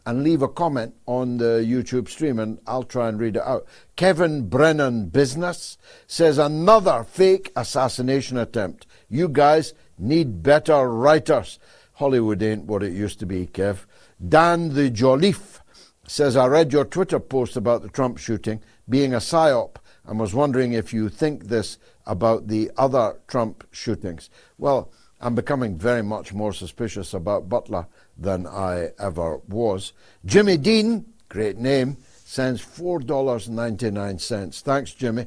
B: and leave a comment on the YouTube stream, and I'll try and read it out. Kevin Brennan Business says, another fake assassination attempt. You guys need better writers. Hollywood ain't what it used to be, Kev. Dan the Joliffe says, I read your Twitter post about the Trump shooting being a psyop and was wondering if you think this about the other Trump shootings. Well, I'm becoming very much more suspicious about Butler than I ever was. Jimmy Dean, great name, sends $4.99. Thanks, Jimmy.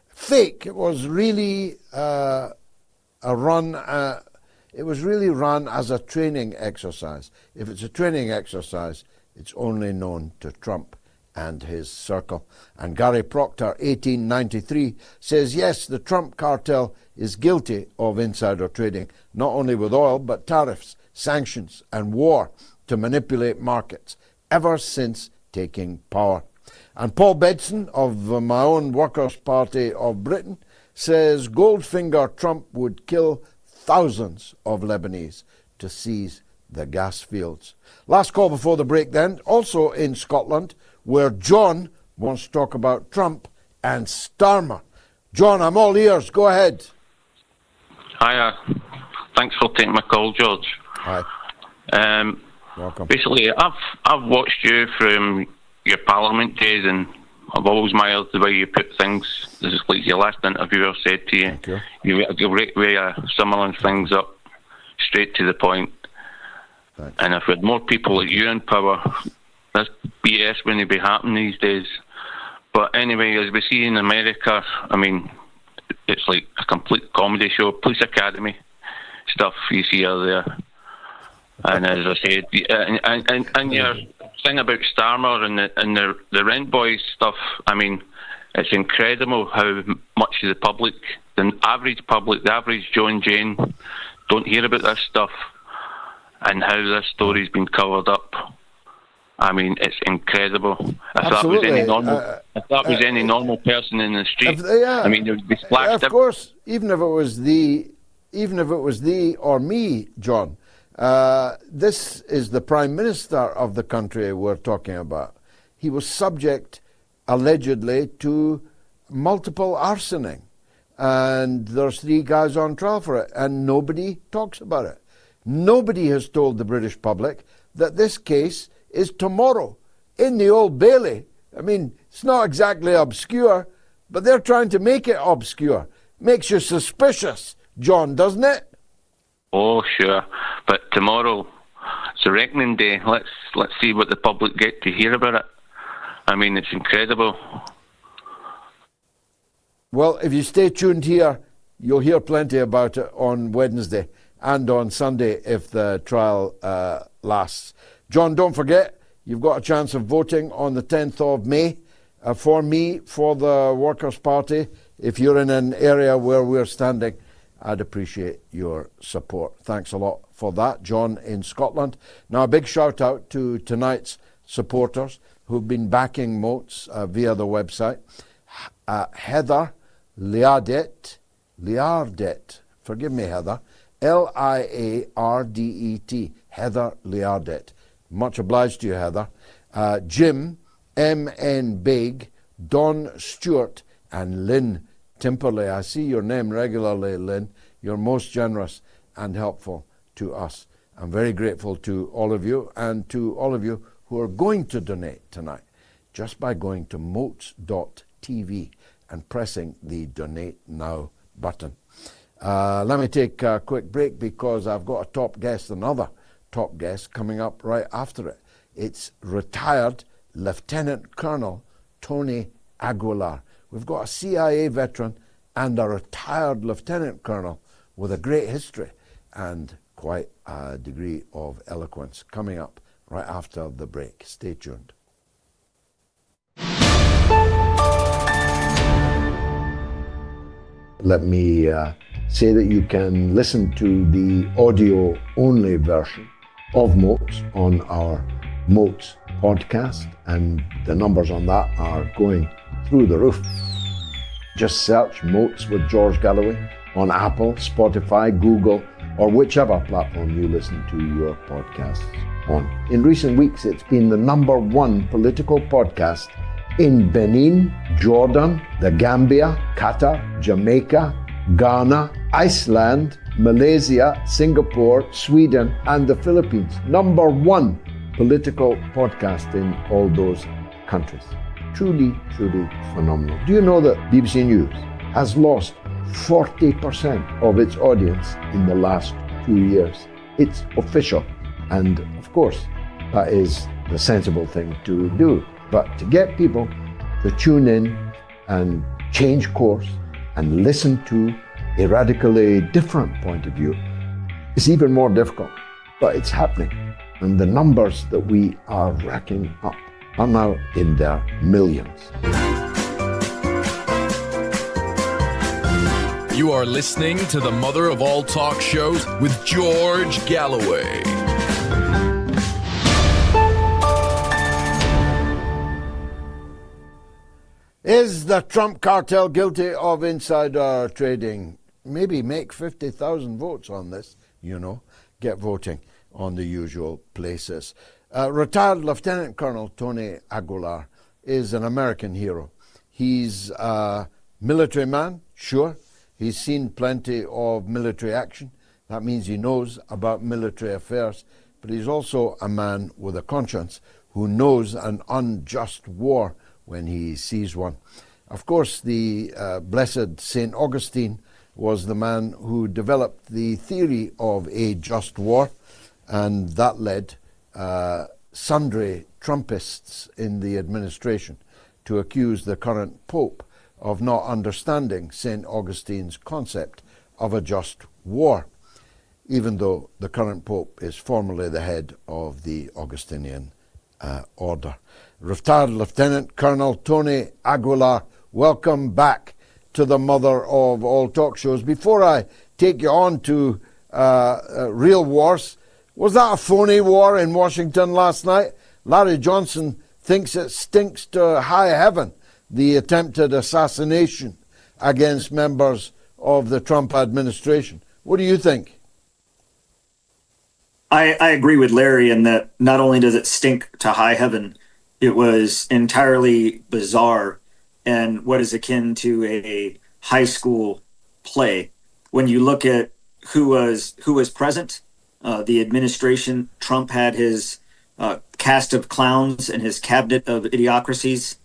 B: Fake. It was really it was really run as a training exercise. If it's a training exercise, it's only known to Trump and his circle. And Gary Proctor, 1893, says, yes, the Trump cartel is guilty of insider trading, not only with oil, but tariffs, sanctions, and war to manipulate markets, ever since taking power. And Paul Bedson of my own Workers' Party of Britain says Goldfinger Trump would kill thousands of Lebanese to seize the gas fields. Last call before the break then, also in Scotland, where John wants to talk about Trump and Starmer. John, I'm all ears. Go ahead.
F: Hiya. Thanks for taking my call, George.
B: Hi. Welcome.
F: Basically, I've watched you from your Parliament days, and I've always admired the way you put things. This is like your last interviewer said to you.
B: Thank you.
F: You have a great way of summing things up, straight to the point.
B: Thanks.
F: And if we had more people like you in power, this BS wouldn't be happening these days. But anyway, as we see in America, I mean, it's like a complete comedy show. Police Academy stuff you see out there. And as I said, and your thing about Starmer and the Rent Boys stuff, I mean, it's incredible how much of the average Joe and Jane, don't hear about this stuff and how this story's been covered up. I mean, it's incredible. If that was any normal person in the street, I mean, it would be splashed.
B: Of course, even if it was thee or me, John. This is the Prime Minister of the country we're talking about. He was subject, allegedly, to multiple arsoning. And there's 3 guys on trial for it, and nobody talks about it. Nobody has told the British public that this case is tomorrow in the Old Bailey. I mean, it's not exactly obscure, but they're trying to make it obscure. Makes you suspicious, John, doesn't it?
F: Oh, sure. But tomorrow, it's a reckoning day. Let's see what the public get to hear about it. I mean, it's incredible.
B: Well, if you stay tuned here, you'll hear plenty about it on Wednesday and on Sunday if the trial lasts. John, don't forget, you've got a chance of voting on the 10th of May for me, for the Workers' Party. If you're in an area where we're standing, I'd appreciate your support. Thanks a lot for that, John in Scotland. Now, a big shout out to tonight's supporters who've been backing Moats via the website. Heather Liardet, forgive me, Heather, Liardet, Heather Liardet. Much obliged to you, Heather. Jim, M.N. Big, Don Stewart, and Lynn Timperley. I see your name regularly, Lynn. You're most generous and helpful to us. I'm very grateful to all of you and to all of you who are going to donate tonight just by going to moats.tv and pressing the Donate Now button. Let me take a quick break because I've got another top guest coming up right after it. It's retired Lieutenant Colonel Tony Aguilar. We've got a CIA veteran and a retired lieutenant colonel with a great history and quite a degree of eloquence coming up right after the break. Stay tuned. Let me say that you can listen to the audio-only version of Moats on our Moats podcast, and the numbers on that are going through the roof. Just search Moats with George Galloway on Apple, Spotify, Google, or whichever platform you listen to your podcasts on. In recent weeks, it's been the #1 political podcast in Benin, Jordan, the Gambia, Qatar, Jamaica, Ghana, Iceland, Malaysia, Singapore, Sweden, and the Philippines. #1 political podcast in all those countries. Truly, truly phenomenal. Do you know that BBC News has lost 40% of its audience in the last 2 years? It's official. And of course, that is the sensible thing to do. But to get people to tune in and change course and listen to a radically different point of view is even more difficult. But it's happening. And the numbers that we are racking up are now in their millions.
C: You are listening to the mother of all talk shows with George Galloway.
B: Is the Trump cartel guilty of insider trading? Maybe make 50,000 votes on this, get voting on the usual places. Retired Lieutenant Colonel Tony Aguilar is an American hero. He's a military man, sure. He's seen plenty of military action. That means he knows about military affairs. But he's also a man with a conscience who knows an unjust war when he sees one. Of course, the blessed St. Augustine was the man who developed the theory of a just war, and that led sundry Trumpists in the administration to accuse the current Pope of not understanding St. Augustine's concept of a just war, even though the current Pope is formally the head of the Augustinian order. Retired Lieutenant Colonel Tony Aguilar, welcome back to the mother of all talk shows. Before I take you on to real wars, was that a phony war in Washington last night? Larry Johnson thinks it stinks to high heaven, the attempted assassination against members of the Trump administration. What do you think?
G: I agree with Larry in that not only does it stink to high heaven, it was entirely bizarre and what is akin to a high school play. When you look at who was present, the administration, Trump had his cast of clowns and his cabinet of idiocracies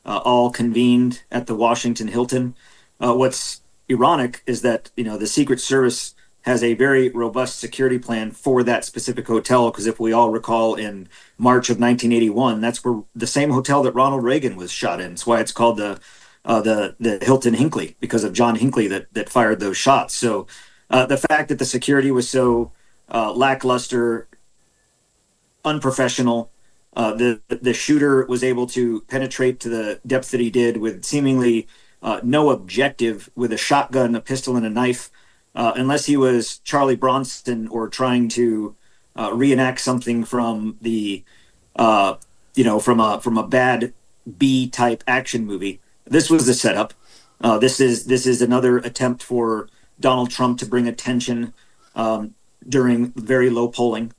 G: all convened at the Washington Hilton. What's ironic is that the Secret Service has a very robust security plan for that specific hotel, because if we all recall, in March of 1981, that's where the same hotel that Ronald Reagan was shot in. That's why it's called the Hilton Hinckley, because of John Hinckley that fired those shots. So the fact that the security was so lackluster, unprofessional, the shooter was able to penetrate to the depth that he did with seemingly no objective, with a shotgun, a pistol, and a knife. Unless he was Charlie Bronson or trying to reenact something from the, from a bad B-type action movie. This was the setup. This is another attempt for Donald Trump to bring attention during very low polling,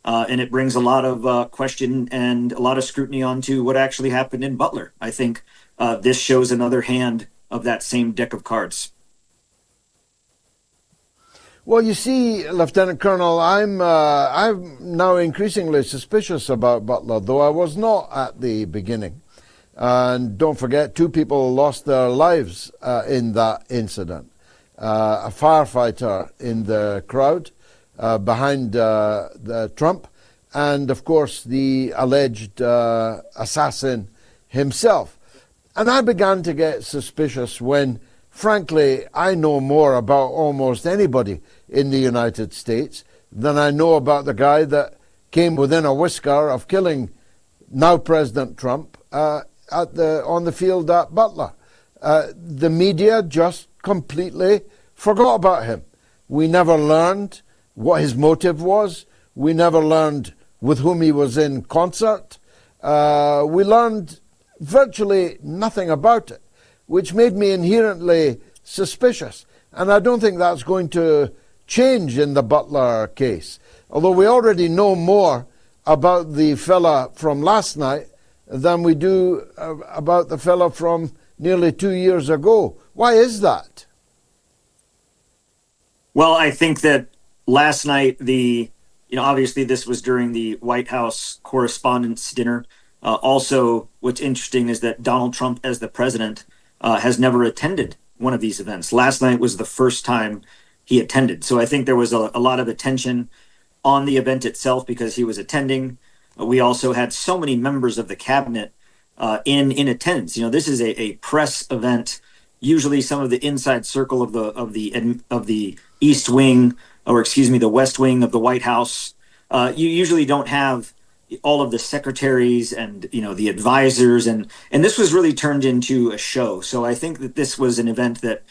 G: and it brings a lot of question and a lot of scrutiny onto what actually happened in Butler. I think this shows another hand of that same deck of cards.
B: Well, you see, Lieutenant Colonel, I'm now increasingly suspicious about Butler, though I was not at the beginning. And don't forget, 2 people lost their lives in that incident. A firefighter in the crowd behind the Trump, and of course the alleged assassin himself. And I began to get suspicious when, frankly, I know more about almost anybody in the United States than I know about the guy that came within a whisker of killing now President Trump on the field at Butler. The media just completely forgot about him. We never learned what his motive was. We never learned with whom he was in concert. We learned virtually nothing about it, which made me inherently suspicious. And I don't think that's going to change in the Butler case. Although we already know more about the fella from last night than we do about the fella from nearly 2 years ago. Why is that?
G: Well, I think that last night, obviously this was during the White House Correspondents' Dinner. Also, what's interesting is that Donald Trump, as the president, has never attended one of these events. Last night was the first time he attended. So I think there was a lot of attention on the event itself because he was attending. We also had so many members of the cabinet in attendance. This is a press event usually some of the inside circle of the East Wing, or excuse me, the West Wing of the White House. You usually don't have all of the secretaries and the advisors, and this was really turned into a show. So I think that this was an event that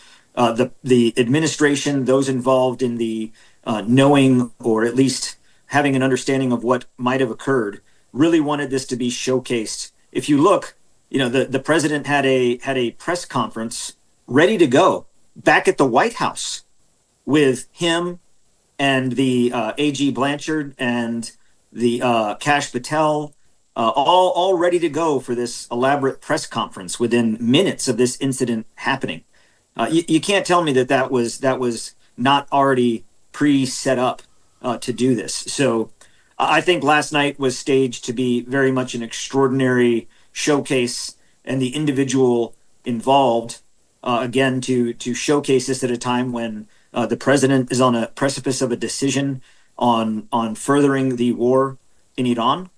G: the administration, those involved in the knowing or at least having an understanding of what might have occurred, really wanted this to be showcased. If you look, the president had a press conference ready to go back at the White House with him and the AG Blanchard and the Kash Patel, all ready to go for this elaborate press conference within minutes of this incident happening. You can't tell me that was not already pre-set up to do this. So I think last night was staged to be very much an extraordinary showcase, and the individual involved, again, to showcase this at a time when the president is on a precipice of a decision on furthering the war in Iran.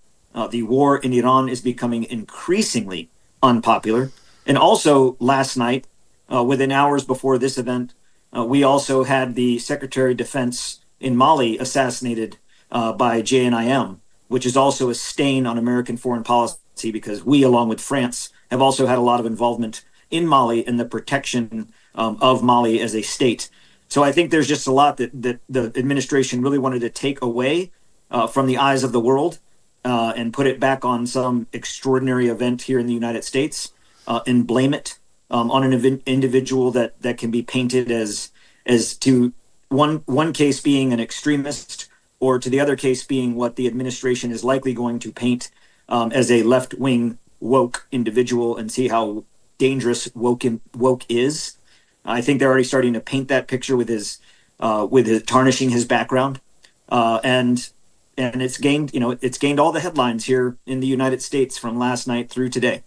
G: The war in Iran is becoming increasingly unpopular. And also last night, within hours before this event, we also had the Secretary of Defense in Mali assassinated by JNIM, which is also a stain on American foreign policy, because we, along with France, have also had a lot of involvement in Mali and the protection of Mali as a state. So I think there's just a lot that the administration really wanted to take away from the eyes of the world and put it back on some extraordinary event here in the United States and blame it on an individual that can be painted as to one case being an extremist, or to the other case being what the administration is likely going to paint as a left-wing woke individual, and see how dangerous woke is. I think they're already starting to paint that picture with his tarnishing his background, and it's gained all the headlines here in the United States from last night through today.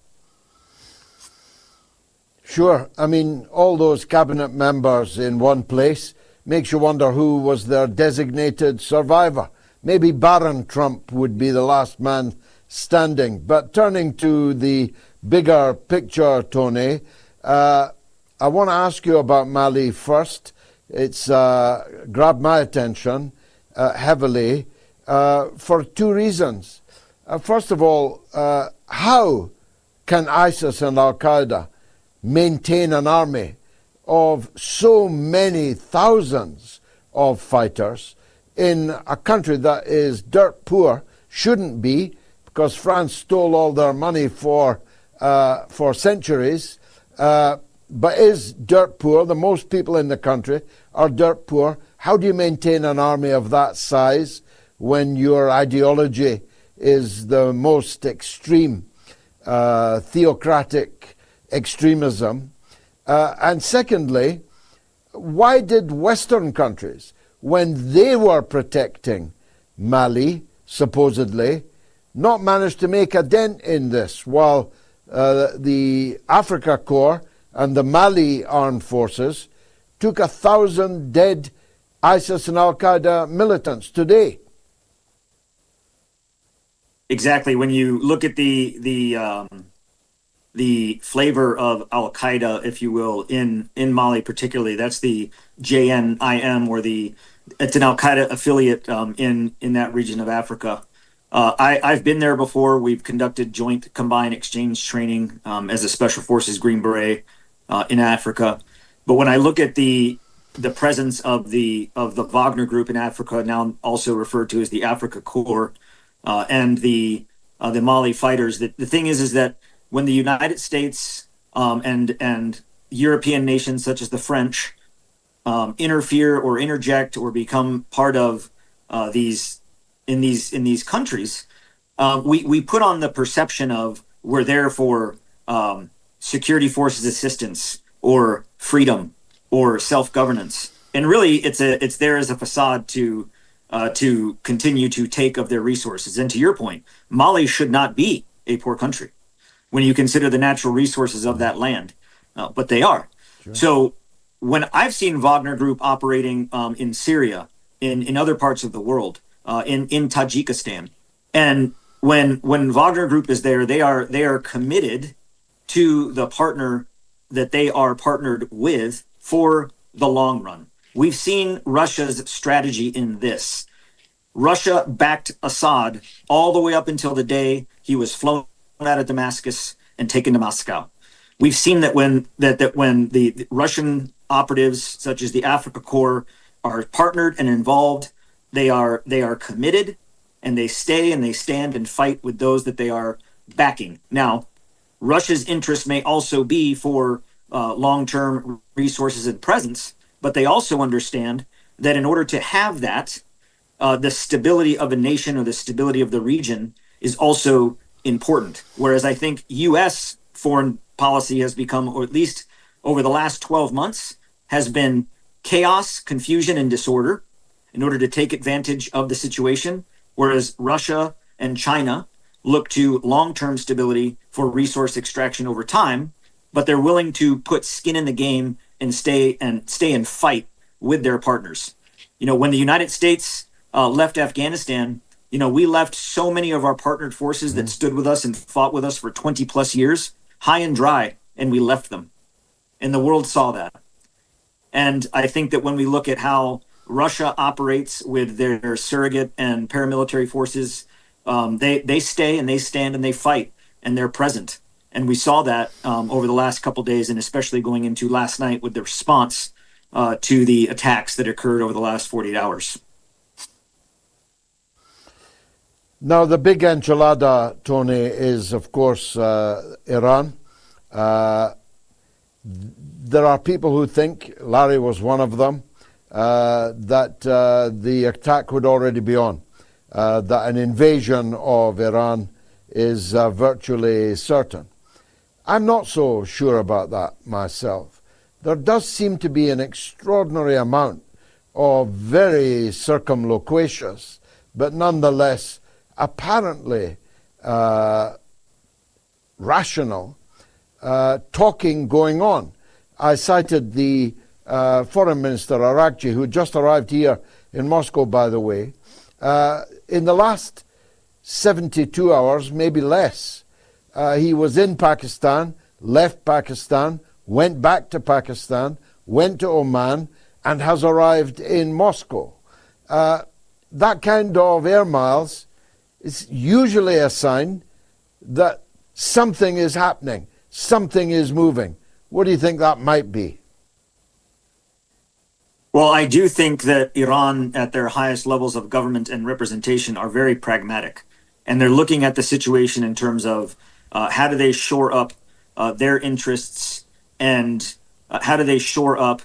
B: Sure. I mean, all those cabinet members in one place makes you wonder who was their designated survivor. Maybe Baron Trump would be the last man standing. But turning to the bigger picture, Tony, I want to ask you about Mali first. It's grabbed my attention heavily for two reasons. First of all, how can ISIS and Al-Qaeda maintain an army of so many thousands of fighters in a country that is dirt poor? Shouldn't be, because France stole all their money for centuries, but is dirt poor. The most people in the country are dirt poor. How do you maintain an army of that size when your ideology is the most extreme theocratic extremism? And secondly, why did Western countries, when they were protecting Mali, supposedly, not manage to make a dent in this, while the Africa Corps and the Mali armed forces took 1,000 dead ISIS and Al-Qaeda militants today?
G: Exactly. When you look at the flavor of Al-Qaeda, if you will, in Mali particularly, that's the JNIM, or it's an Al-Qaeda affiliate in that region of Africa. I've been there before. We've conducted joint combined exchange training as a Special Forces Green Beret in Africa. But when I look at the presence of the Wagner Group in Africa, now also referred to as the Africa Corps, and the Mali fighters, the thing is that when the United States and European nations such as the French interfere or interject or become part of these countries, we put on the perception of we're there for security forces assistance or freedom or self-governance, and really it's there as a facade to continue to take of their resources. And to your point, Mali should not be a poor country when you consider the natural resources of that land, but they are. Sure. So when I've seen Wagner Group operating in Syria, in other parts of the world, in Tajikistan, and when Wagner Group is there, they are committed to the partner that they are partnered with for the long run. We've seen Russia's strategy in this. Russia backed Assad all the way up until the day he was flown out of Damascus and taken to Moscow. We've seen that when the Russian operatives, such as the Africa Corps, are partnered and involved, they are committed, and they stay and they stand and fight with those that they are backing. Now, Russia's interest may also be for long-term resources and presence, but they also understand that in order to have that, the stability of a nation or the stability of the region is also important. Whereas I think U.S. foreign policy has become, or at least over the last 12 months, has been chaos, confusion, and disorder in order to take advantage of the situation, whereas Russia and China look to long-term stability for resource extraction over time, but they're willing to put skin in the game and stay and fight with their partners. You know, when the United States left Afghanistan, you know, we left so many of our partnered forces that stood with us and fought with us for 20 plus years high and dry, and we left them. And the world saw that. And I think that when we look at how Russia operates with their surrogate and paramilitary forces, they stay and they stand and they fight and they're present. And we saw that over the last couple of days, and especially going into last night with the response to the attacks that occurred over the last 48 hours.
B: Now, the big enchilada, Tony, is, of course, Iran. There are people who think, Larry was one of them, that the attack would already be on, that an invasion of Iran is virtually certain. I'm not so sure about that myself. There does seem to be an extraordinary amount of very circumloquacious, but nonetheless apparently rational talking going on. I cited the Foreign Minister Arakci, who just arrived here in Moscow, by the way. In the last 72 hours, maybe less, he was in Pakistan, left Pakistan, went back to Pakistan, went to Oman, and has arrived in Moscow. That kind of air miles is usually a sign that something is happening, something is moving. What do you think that might be?
G: Well, I do think that Iran, at their highest levels of government and representation, are very pragmatic. And they're looking at the situation in terms of how do they shore up their interests, and how do they shore up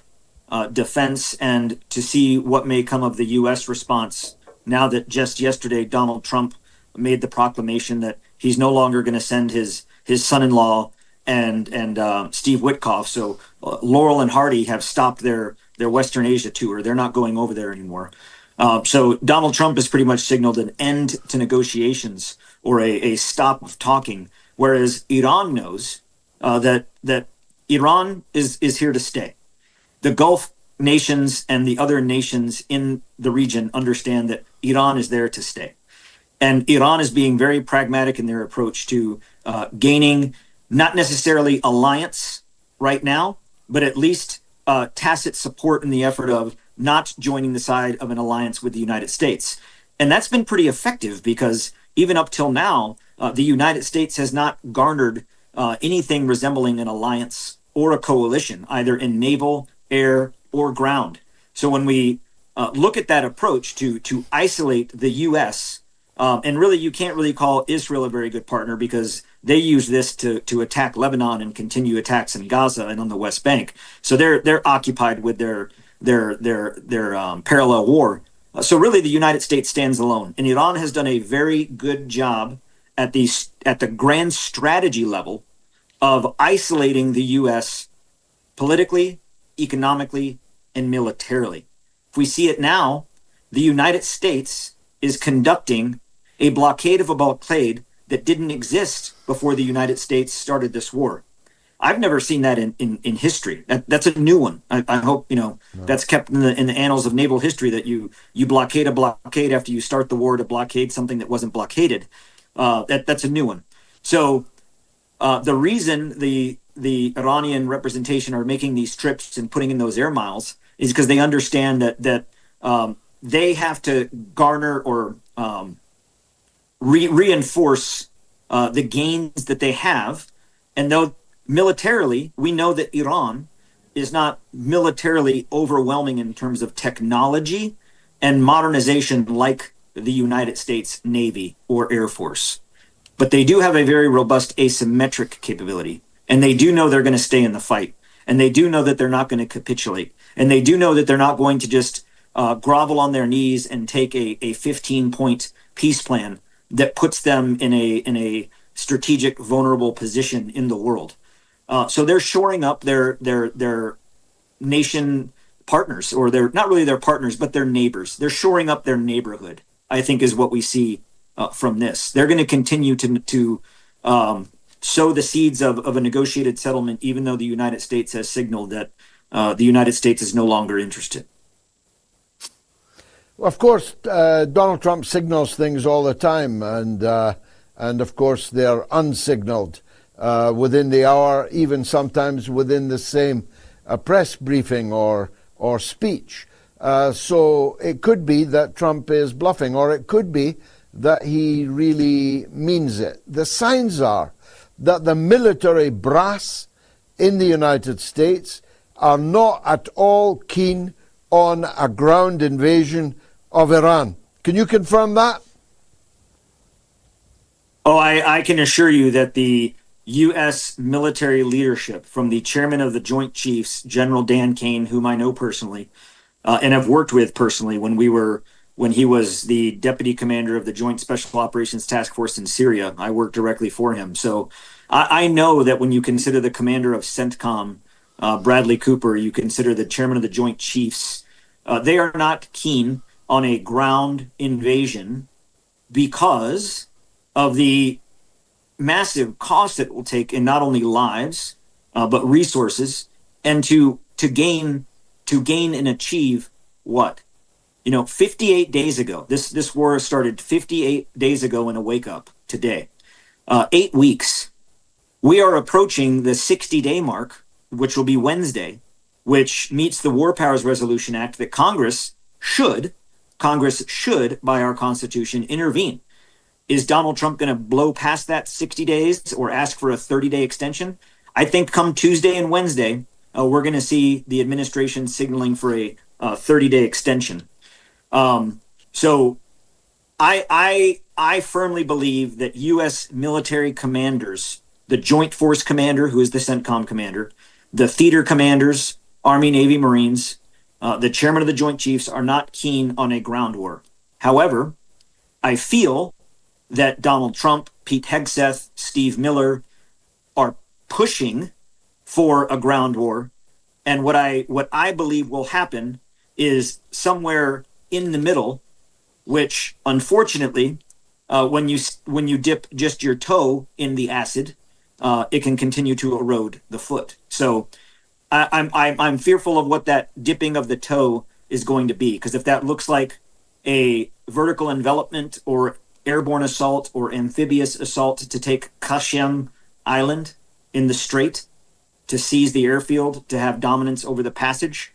G: defense, and to see what may come of the U.S. response now that just yesterday Donald Trump made the proclamation that he's no longer going to send his son-in-law and Steve Witkoff. So Laurel and Hardy have stopped their Western Asia tour. They're not going over there anymore. So Donald Trump has pretty much signaled an end to negotiations, or a stop of talking, whereas Iran knows that Iran is here to stay. The Gulf nations and the other nations in the region understand that Iran is there to stay. And Iran is being very pragmatic in their approach to gaining not necessarily alliance right now, but at least tacit support in the effort of not joining the side of an alliance with the United States. And that's been pretty effective, because even up till now, the United States has not garnered anything resembling an alliance or a coalition, either in naval, air, or ground. So when we look at that approach to isolate the U.S., and really you can't really call Israel a very good partner, because they use this to attack Lebanon and continue attacks in Gaza and on the West Bank. So they're occupied with their parallel war. So really the United States stands alone, and Iran has done a very good job at the grand strategy level of isolating the U.S. politically, economically, and militarily. If we see it now, the United States is conducting a blockade of a blockade that didn't exist before the United States started this war. I've never seen that in history. That's a new one. I hope that's kept in the annals of naval history, that you blockade a blockade after you start the war to blockade something that wasn't blockaded. That's a new one. So the reason the the Iranian representation are making these trips and putting in those air miles is because they understand that they have to garner or reinforce the gains that they have. And though militarily, we know that Iran is not militarily overwhelming in terms of technology and modernization like the United States Navy or Air Force. But they do have a very robust asymmetric capability. And they do know they're going to stay in the fight. And they do know that they're not going to capitulate. And they do know that they're not going to just grovel on their knees and take a 15-point peace plan that puts them in a strategic, vulnerable position in the world. So they're shoring up their nation partners, or they're not really their partners, but their neighbors. They're shoring up their neighborhood, I think, is what we see from this. They're going to continue to sow the seeds of a negotiated settlement, even though the United States has signaled that the United States is no longer interested.
B: Well, of course, Donald Trump signals things all the time, and of course they're unsignaled within the hour, even sometimes within the same press briefing or speech. So it could be that Trump is bluffing, or it could be that he really means it. The signs are that the military brass in the United States are not at all keen on a ground invasion of Iran. Can you confirm that?
G: Oh, I can assure you that the U.S. military leadership, from the chairman of the Joint Chiefs, General Dan Kane, whom I know personally, and have worked with personally when he was the deputy commander of the Joint Special Operations Task Force in Syria. I worked directly for him. So I know that when you consider the commander of CENTCOM, Bradley Cooper, you consider the chairman of the Joint Chiefs, they are not keen on a ground invasion because of the massive cost it will take in not only lives, but resources, and to gain and achieve what? 58 days ago, this war started 58 days ago in a wake up today. 8 weeks. We are approaching the 60-day mark, which will be Wednesday, which meets the War Powers Resolution Act that Congress should, by our Constitution, intervene. Is Donald Trump going to blow past that 60 days or ask for a 30-day extension? I think come Tuesday and Wednesday, we're going to see the administration signaling for a 30-day extension. So I firmly believe that U.S. military commanders, the Joint Force Commander, who is the CENTCOM commander, the theater commanders, Army, Navy, Marines, the chairman of the Joint Chiefs are not keen on a ground war. However, I feel that Donald Trump, Pete Hegseth, Steve Miller are pushing for a ground war. And what I believe will happen is somewhere in the middle, which unfortunately, when you dip just your toe in the acid, it can continue to erode the foot. So I'm fearful of what that dipping of the toe is going to be, because if that looks like a vertical envelopment or airborne assault or amphibious assault to take Qasem Island in the Strait, to seize the airfield, to have dominance over the passage,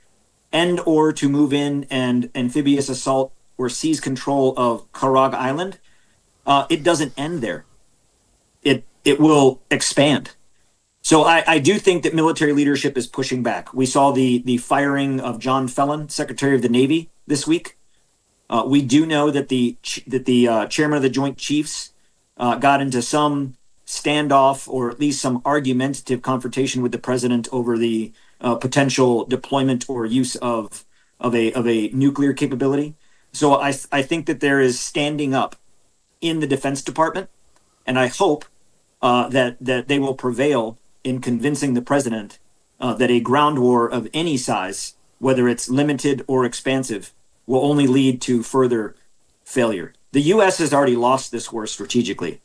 G: and or to move in and amphibious assault or seize control of Karag Island, it doesn't end there. It will expand. So I do think that military leadership is pushing back. We saw the firing of John Felon, Secretary of the Navy, this week. We do know that the chairman of the Joint Chiefs got into some standoff, or at least some argumentative confrontation with the president over the potential deployment or use of a nuclear capability. So I think that there is standing up in the Defense Department, and I hope that they will prevail in convincing the president that a ground war of any size, whether it's limited or expansive, will only lead to further failure. The U.S. has already lost this war strategically.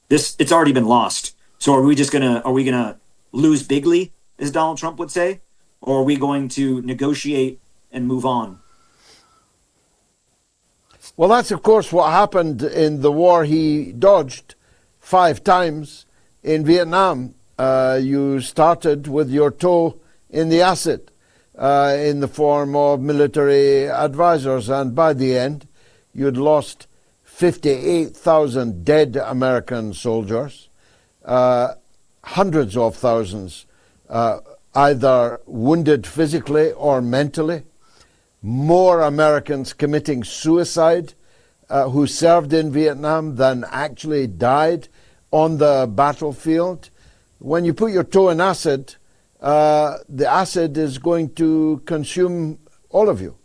G: It's already been lost. So are we gonna lose bigly, as Donald Trump would say, or are we going to negotiate and move on?
B: Well, that's of course what happened in the war he dodged 5 times in Vietnam. you started with your toe in the acid in the form of military advisors, and by the end, you'd lost 58,000 dead American soldiers, hundreds of thousands either wounded physically or mentally, more Americans committing suicide who served in Vietnam than actually died on the battlefield. When you put your toe in acid, the acid is going to consume all of you.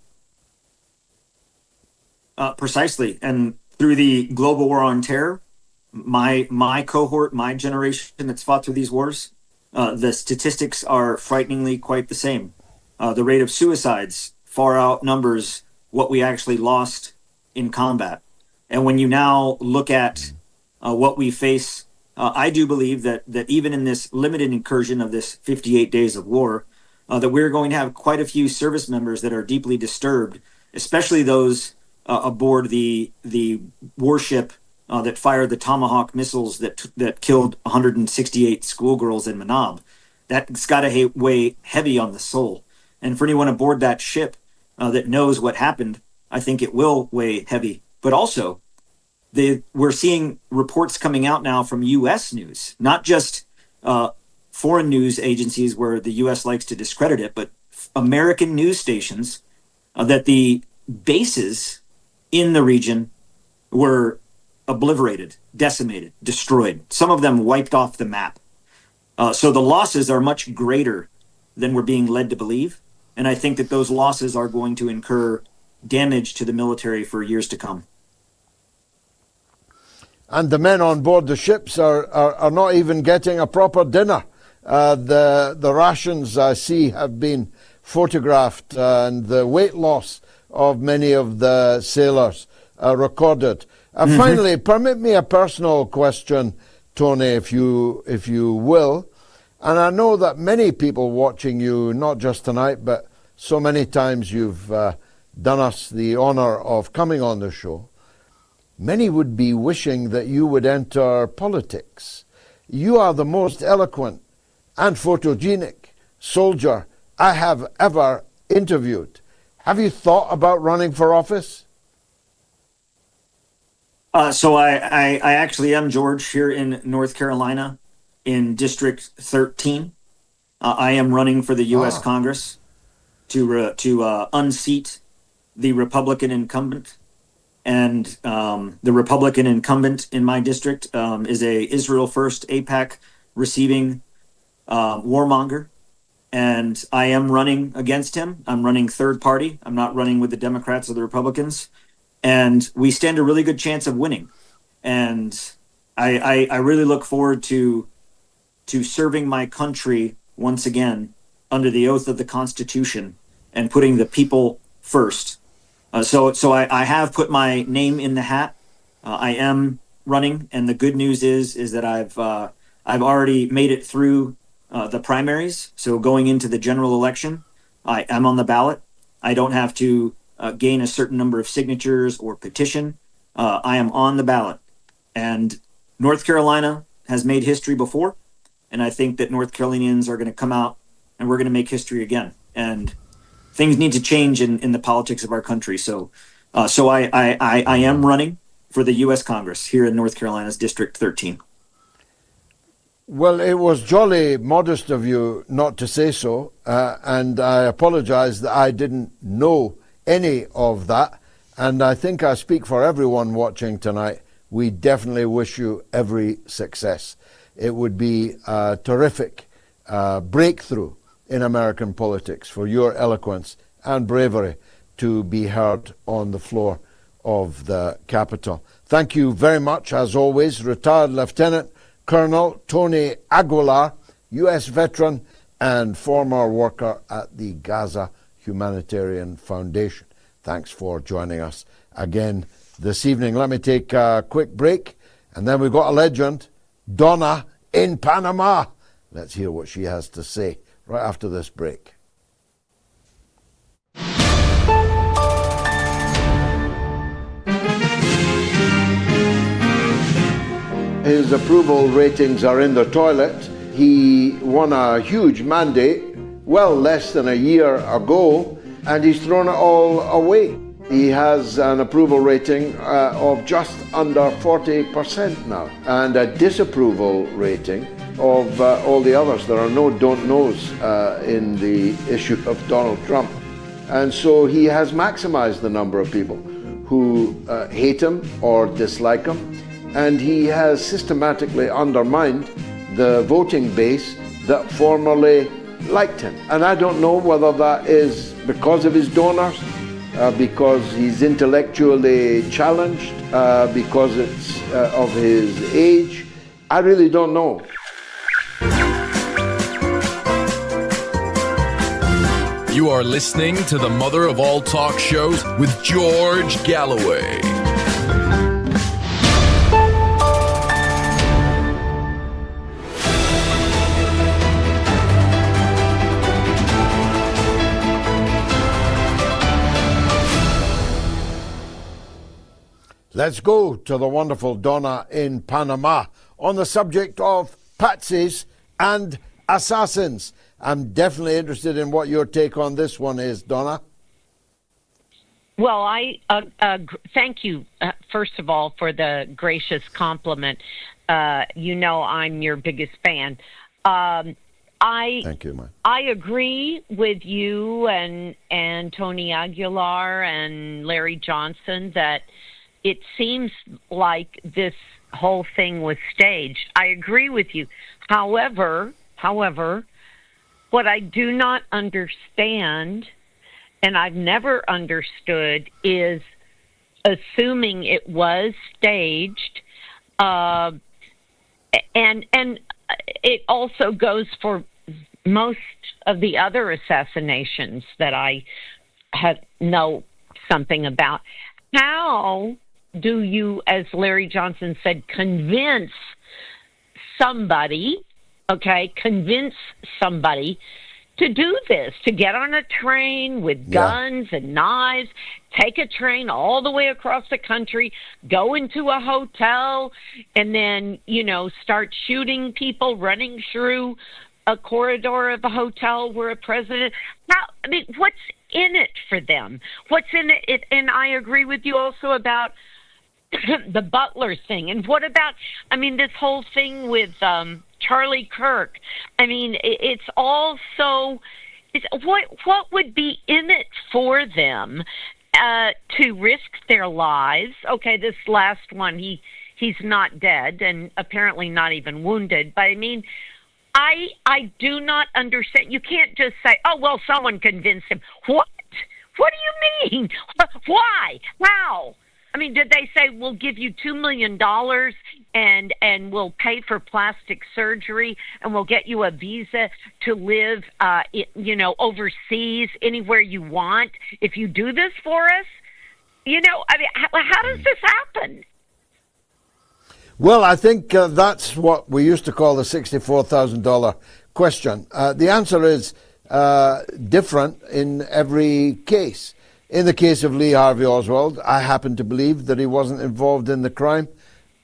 G: Precisely. And through the global war on terror, my cohort, my generation that's fought through these wars, the statistics are frighteningly quite the same. The rate of suicides far outnumbers what we actually lost in combat. And when you now look at what we face, I do believe that even in this limited incursion of this 58 days of war, that we're going to have quite a few service members that are deeply disturbed, especially those aboard the warship that fired the Tomahawk missiles that killed 168 schoolgirls in Minab. That's got to weigh heavy on the soul. And for anyone aboard that ship that knows what happened, I think it will weigh heavy. But also, we're seeing reports coming out now from U.S. news, not just foreign news agencies where the U.S. likes to discredit it, but American news stations, that the bases in the region were obliterated, decimated, destroyed, some of them wiped off the map. So the losses are much greater than we're being led to believe. And I think that those losses are going to incur damage to the military for years to come.
B: And the men on board the ships are not even getting a proper dinner. The rations I see have been photographed, and the weight loss of many of the sailors recorded. Finally, permit me a personal question, Tony, if you will. And I know that many people watching you, not just tonight, but so many times you've done us the honor of coming on the show. Many would be wishing that you would enter politics. You are the most eloquent and photogenic soldier I have ever interviewed. Have you thought about running for office?
G: So I actually am, George, here in North Carolina in District 13. I am running for the U.S. Congress to unseat the Republican incumbent. And the Republican incumbent in my district is a Israel First AIPAC receiving warmonger. And I am running against him. I'm running third party. I'm not running with the Democrats or the Republicans. And we stand a really good chance of winning. And I really look forward to serving my country once again under the oath of the Constitution and putting the people first. So I have put my name in the hat. I am running, and the good news is that I've already made it through the primaries. So going into the general election, I am on the ballot. I don't have to gain a certain number of signatures or petition. I am on the ballot, and North Carolina has made history before, and I think that North Carolinians are going to come out and we're going to make history again. And things need to change in the politics of our country. So I am running for the U.S. Congress here in North Carolina's District 13.
B: Well, it was jolly modest of you not to say so, and I apologize that I didn't know any of that. And I think I speak for everyone watching tonight. We definitely wish you every success. It would be a terrific breakthrough in American politics for your eloquence and bravery to be heard on the floor of the Capitol. Thank you very much, as always, retired Lieutenant Colonel Tony Aguilar, U.S. veteran and former worker at the Gaza Humanitarian Foundation. Thanks for joining us again this evening. Let me take a quick break, and then we've got a legend, Donna in Panama. Let's hear what she has to say right after this break. His approval ratings are in the toilet. He won a huge mandate, well less than a year ago, and he's thrown it all away. He has an approval rating of just under 40% now, and a disapproval rating of all the others. There are no don't knows in the issue of Donald Trump. And so he has maximized the number of people who hate him or dislike him, and he has systematically undermined the voting base that formerly liked him. And I don't know whether that is because of his donors, because he's intellectually challenged, because it's of his age. I really don't know.
C: You are listening to the mother of all talk shows with George Galloway.
B: Let's go to the wonderful Donna in Panama on the subject of patsies and assassins. I'm definitely interested in what your take on this one is, Donna.
H: Well, I thank you, first of all, for the gracious compliment. You know I'm your biggest fan.
B: Thank you, man.
H: I agree with you and Tony Aguilar and Larry Johnson that it seems like this whole thing was staged. I agree with you. However, what I do not understand, and I've never understood, is assuming it was staged, and it also goes for most of the other assassinations that I know something about. How do you, as Larry Johnson said, convince somebody to do this, to get on a train with guns and knives, take a train all the way across the country, go into a hotel, and then, start shooting people running through a corridor of a hotel where a president... what's in it for them? What's in it? And I agree with you also about the Butler thing. And what about, this whole thing with Charlie Kirk? It's all so... What would be in it for them to risk their lives? Okay, this last one, he's not dead and apparently not even wounded. But I do not understand. You can't just say, oh, well, someone convinced him. What? What do you mean? Why? How? Did they say, we'll give you $2 million and we'll pay for plastic surgery and we'll get you a visa to live, overseas, anywhere you want, if you do this for us? How does this happen?
B: Well, I think that's what we used to call the $64,000 question. The answer is different in every case. In the case of Lee Harvey Oswald, I happen to believe that he wasn't involved in the crime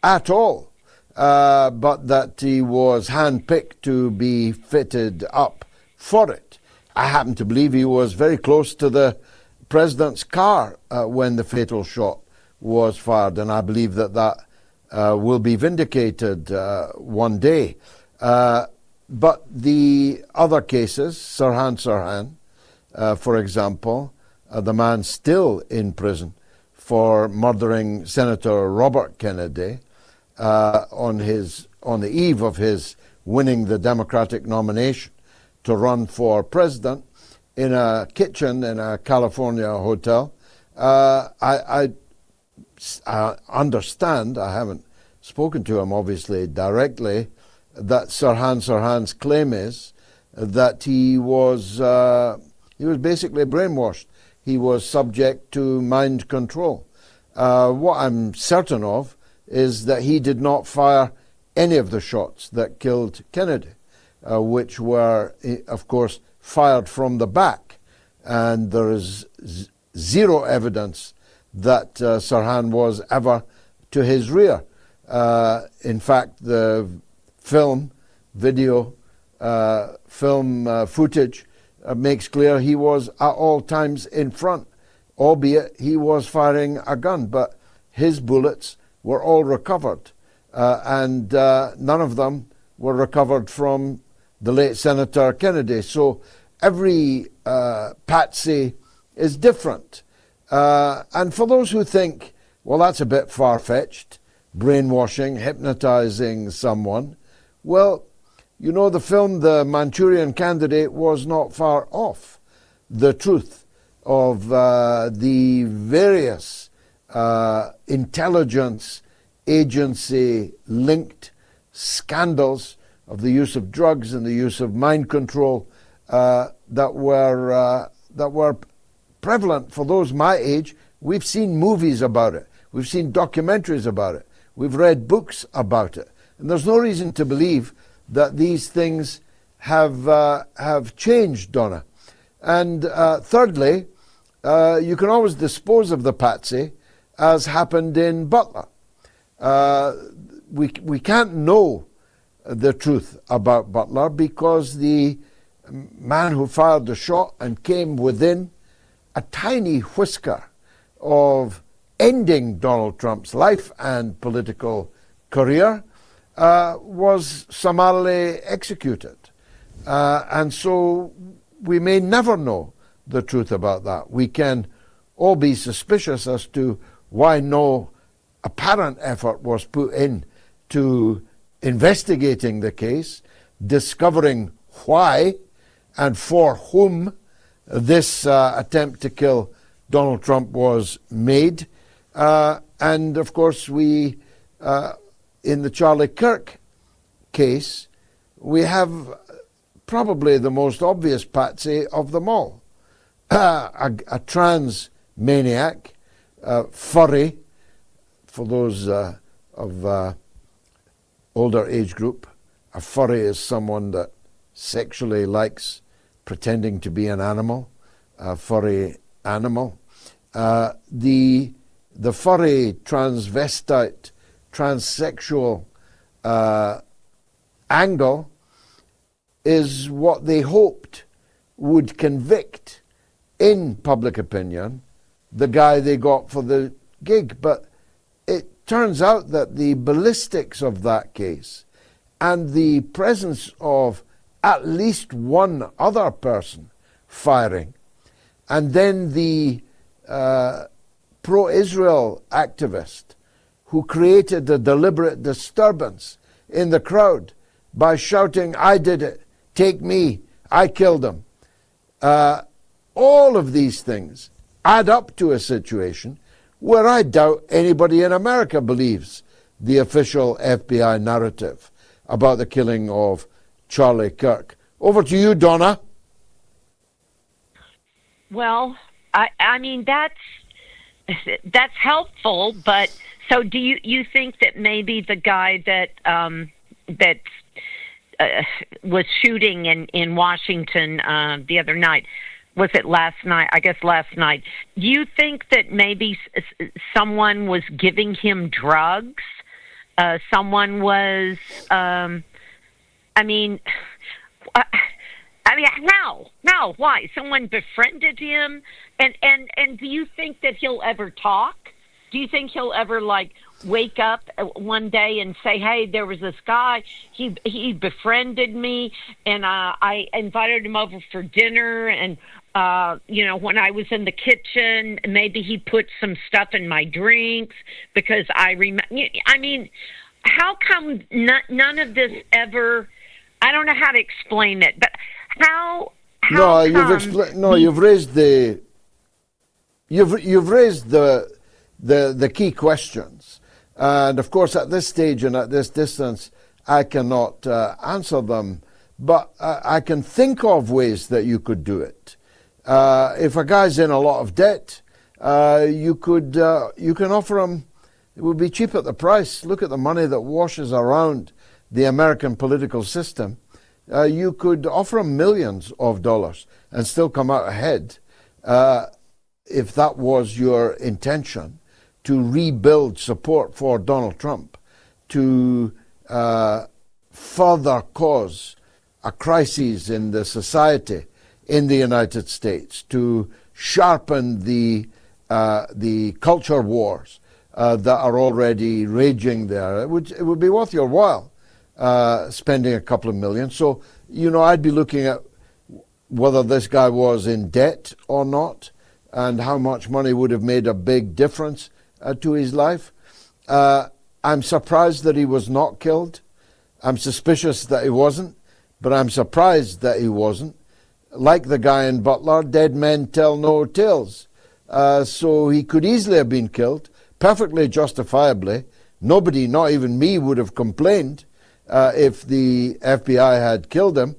B: at all, but that he was handpicked to be fitted up for it. I happen to believe he was very close to the president's car when the fatal shot was fired, and I believe that will be vindicated one day. But the other cases, Sirhan, for example, the man still in prison for murdering Senator Robert Kennedy on the eve of his winning the Democratic nomination to run for president in a kitchen in a California hotel. I understand, I haven't spoken to him obviously directly, that Sirhan's claim is that he was basically brainwashed. He was subject to mind control. What I'm certain of is that he did not fire any of the shots that killed Kennedy, which were, of course, fired from the back. And there is zero evidence that Sirhan was ever to his rear. In fact, the video film footage makes clear he was at all times in front, albeit he was firing a gun, but his bullets were all recovered, and none of them were recovered from the late Senator Kennedy. So every patsy is different. And for those who think, well, that's a bit far-fetched, brainwashing, hypnotizing someone, well, you know, the film The Manchurian Candidate was not far off the truth of the various intelligence agency linked scandals of the use of drugs and the use of mind control that were prevalent for those my age. We've seen movies about it. We've seen documentaries about it. We've read books about it. And there's no reason to believe that these things have changed, Donna. And thirdly, you can always dispose of the patsy, as happened in Butler. We can't know the truth about Butler because the man who fired the shot and came within a tiny whisker of ending Donald Trump's life and political career was summarily executed. And so we may never know the truth about that. We can all be suspicious as to why no apparent effort was put in to investigating the case, discovering why and for whom this attempt to kill Donald Trump was made. And of course, we, in the Charlie Kirk case, we have probably the most obvious patsy of them all. A trans maniac, furry, for those of older age group. A furry is someone that sexually likes pretending to be an animal, a furry animal. The furry transvestite, transsexual angle is what they hoped would convict in public opinion the guy they got for the gig. But it turns out that the ballistics of that case and the presence of at least one other person firing, and then the pro-Israel activist who created a deliberate disturbance in the crowd by shouting, "I did it, take me, I killed him." All of these things add up to a situation where I doubt anybody in America believes the official FBI narrative about the killing of Charlie Kirk. Over to you, Donna.
H: Well, I mean, that's helpful, but so do you think that maybe the guy that was shooting in Washington the other night, was it last night? I guess last night. Do you think that maybe someone was giving him drugs? Someone was, I mean, how? Why? Someone befriended him? And do you think that he'll ever talk? Do you think he'll ever, like, wake up one day and say, "Hey, there was this guy, he befriended me, and I invited him over for dinner, and when I was in the kitchen, maybe he put some stuff in my drinks because I mean, how come none of this ever? I don't know how to explain it, but how?
B: You've raised the key questions, and of course, at this stage and at this distance, I cannot answer them. But I can think of ways that you could do it. If a guy's in a lot of debt, you can offer him. It would be cheap at the price. Look at the money that washes around the American political system. You could offer him millions of dollars and still come out ahead if that was your intention, to rebuild support for Donald Trump, to further cause a crisis in the society in the United States, to sharpen the culture wars that are already raging there. It would be worth your while spending a couple of million. So, I'd be looking at whether this guy was in debt or not, and how much money would have made a big difference to his life. I'm surprised that he was not killed. I'm suspicious that he wasn't, but I'm surprised that he wasn't. Like the guy in Butler, dead men tell no tales. So he could easily have been killed, perfectly justifiably. Nobody, not even me, would have complained if the FBI had killed him,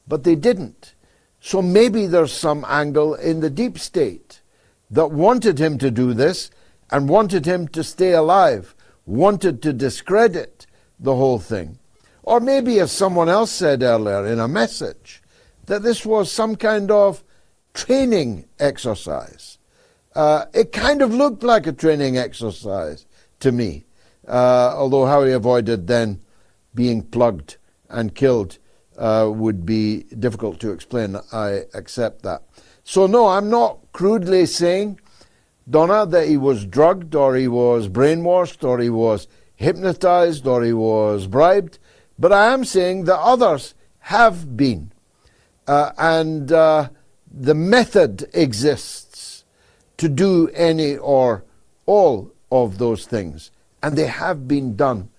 B: but they didn't. So maybe there's some angle in the deep state that wanted him to do this and wanted him to stay alive, wanted to discredit the whole thing. Or maybe, as someone else said earlier in a message, that this was some kind of training exercise. It kind of looked like a training exercise to me, although how he avoided then being plugged and killed would be difficult to explain. I accept that. So no, I'm not crudely saying, Donna, that he was drugged or he was brainwashed or he was hypnotized or he was bribed, but I am saying that others have been. And the method exists to do any or all of those things, and they have been done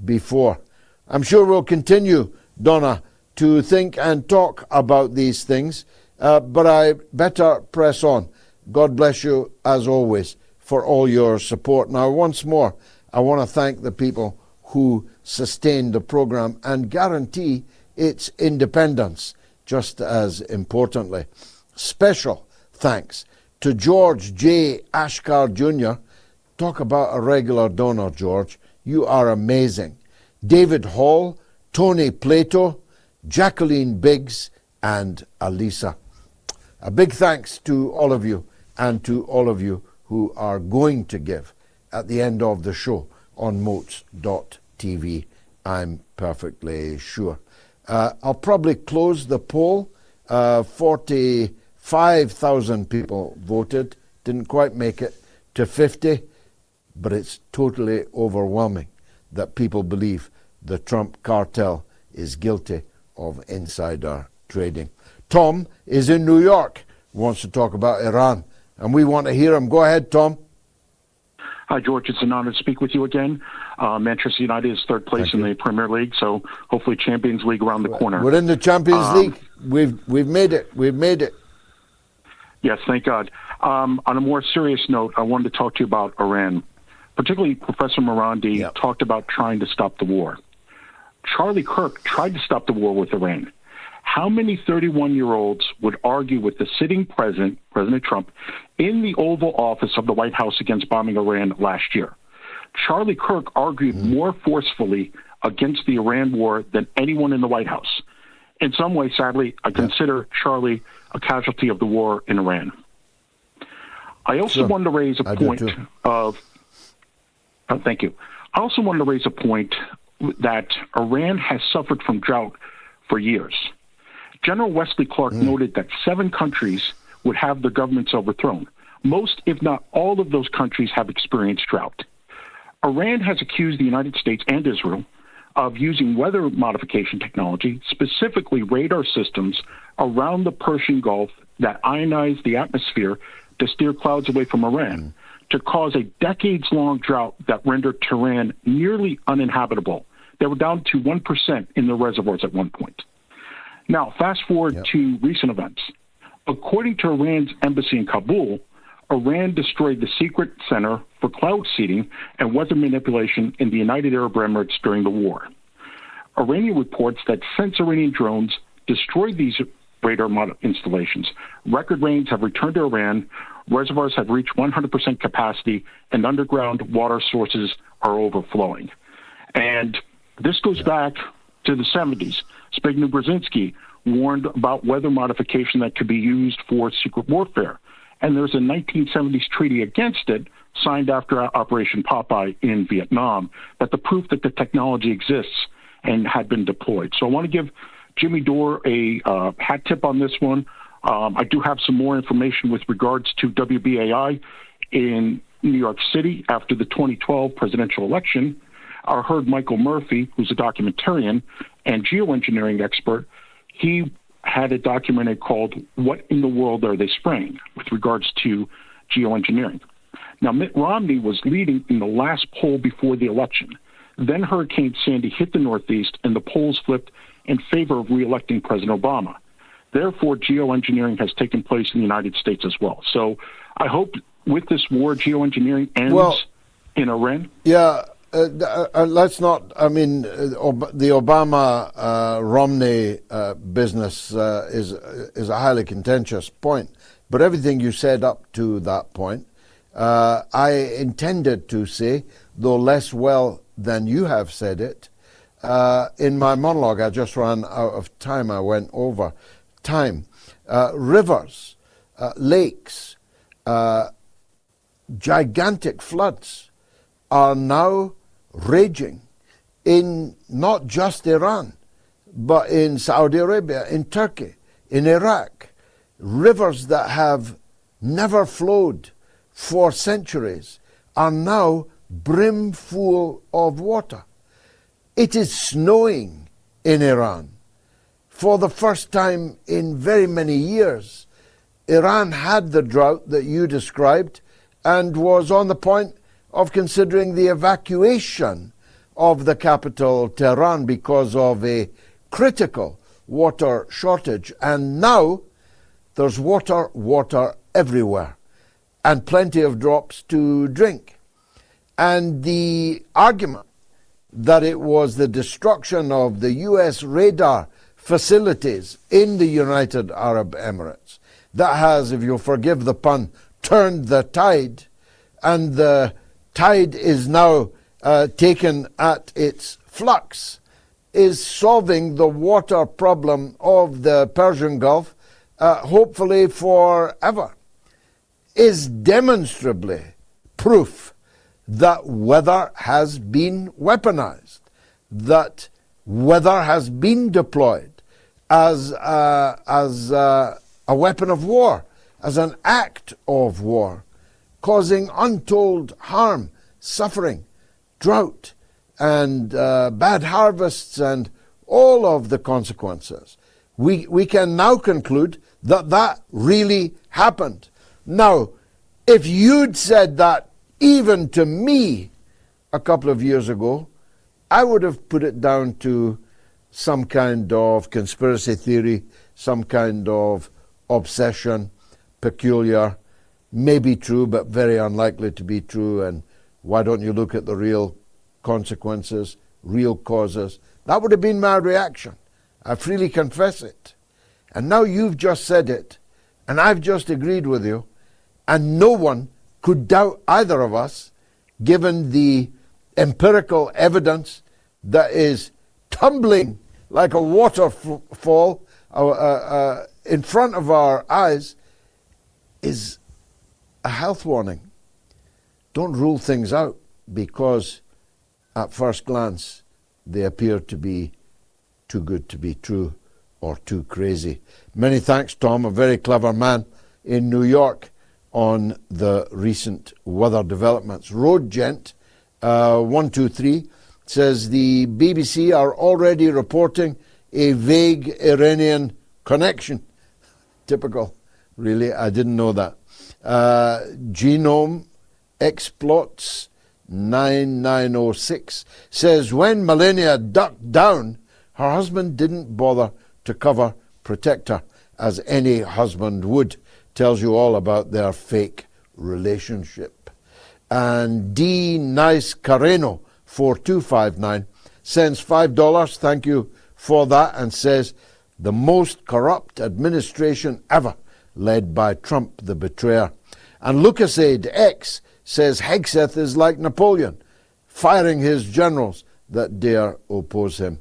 B: before. I'm sure we'll continue, Donna, to think and talk about these things, but I better press on. God bless you, as always, for all your support. Now, once more, I want to thank the people who sustain the program and guarantee its independence, just as importantly. Special thanks to George J. Ashkar Jr. Talk about a regular donor, George. You are amazing. David Hall, Tony Plato, Jacqueline Biggs, and Alisa. A big thanks to all of you, and to all of you who are going to give at the end of the show on moats.tv, I'm perfectly sure. I'll probably close the poll. 45,000 people voted, didn't quite make it to 50, but it's totally overwhelming that people believe the Trump cartel is guilty of insider trading. Tom is in New York, wants to talk about Iran, and we want to hear him. Go ahead, Tom.
I: Hi, George. It's an honor to speak with you again. Manchester United is third place in the Premier League, so hopefully Champions League around the corner.
B: We're in the Champions League. We've made it. We've made it.
I: Yes, thank God. On a more serious note, I wanted to talk to you about Iran. Particularly, Professor Morandi talked about trying to stop the war. Charlie Kirk tried to stop the war with Iran. How many 31-year-olds would argue with the sitting president, President Trump, in the Oval Office of the White House against bombing Iran last year? Charlie Kirk argued more forcefully against the Iran war than anyone in the White House. In some ways, sadly, I consider Charlie a casualty of the war in Iran. I also wanted to raise a point of... thank you. I also wanted to raise a point that Iran has suffered from drought for years. General Wesley Clark noted that 7 countries would have their governments overthrown. Most, if not all, of those countries have experienced drought. Iran has accused the United States and Israel of using weather modification technology, specifically radar systems around the Persian Gulf that ionize the atmosphere to steer clouds away from Iran, to cause a decades-long drought that rendered Tehran nearly uninhabitable. They were down to 1% in the reservoirs at one point. Now, fast forward to recent events. According to Iran's embassy in Kabul, Iran destroyed the secret center for cloud seeding and weather manipulation in the United Arab Emirates during the war. Iranian reports that since Iranian drones destroyed these radar installations, record rains have returned to Iran, reservoirs have reached 100% capacity, and underground water sources are overflowing. And this goes back to the 70s. Zbigniew Brzezinski warned about weather modification that could be used for secret warfare. And there's a 1970s treaty against it, signed after Operation Popeye in Vietnam, that the proof that the technology exists and had been deployed. So I want to give Jimmy Dore a hat tip on this one. I do have some more information with regards to WBAI in New York City after the 2012 presidential election. I heard Michael Murphy, who's a documentarian and geoengineering expert. He had a documentary called What in the World Are They Spraying with regards to geoengineering. Now, Mitt Romney was leading in the last poll before the election. Then Hurricane Sandy hit the Northeast, and the polls flipped in favor of reelecting President Obama. Therefore, geoengineering has taken place in the United States as well. So I hope with this war, geoengineering ends in Iran.
B: Yeah, let's not, I mean, the Obama-Romney business is a highly contentious point. But everything you said up to that point, I intended to say, though less well than you have said it, in my monologue. I just ran out of time. I went over time. Rivers, lakes, gigantic floods are now raging in not just Iran, but in Saudi Arabia, in Turkey, in Iraq. Rivers that have never flowed for centuries are now brimful of water. It is snowing in Iran. For the first time in very many years, Iran had the drought that you described and was on the point of considering the evacuation of the capital, Tehran, because of a critical water shortage. And now there's water everywhere, and plenty of drops to drink. And the argument that it was the destruction of the U.S. radar facilities in the United Arab Emirates that has, if you'll forgive the pun, turned the tide, and the tide is now taken at its flux, is solving the water problem of the Persian Gulf, hopefully forever, is demonstrably proof that weather has been weaponized, that weather has been deployed as a weapon of war, as an act of war, causing untold harm, suffering, drought, and bad harvests, and all of the consequences. We can now conclude that that really happened. Now, if you'd said that even to me a couple of years ago, I would have put it down to some kind of conspiracy theory, some kind of obsession, peculiar, maybe true, but very unlikely to be true, and why don't you look at the real consequences, real causes? That would have been my reaction. I freely confess it. And now you've just said it, and I've just agreed with you, and no one could doubt either of us, given the empirical evidence that is tumbling like a waterfall in front of our eyes, is a health warning. Don't rule things out because at first glance they appear to be too good to be true or too crazy. Many thanks, Tom, a very clever man in New York, on the recent weather developments. Road Gent 123 says the BBC are already reporting a vague Iranian connection. Typical, really. I didn't know that. Genome Exploits 9906 says when Melania ducked down, her husband didn't bother to cover, protect her, as any husband would. Tells you all about their fake relationship. And D. Nice Carreno 4259 sends $5. Thank you for that, and says the most corrupt administration ever, led by Trump, the betrayer. And Lucasaid X says Hegseth is like Napoleon, firing his generals that dare oppose him.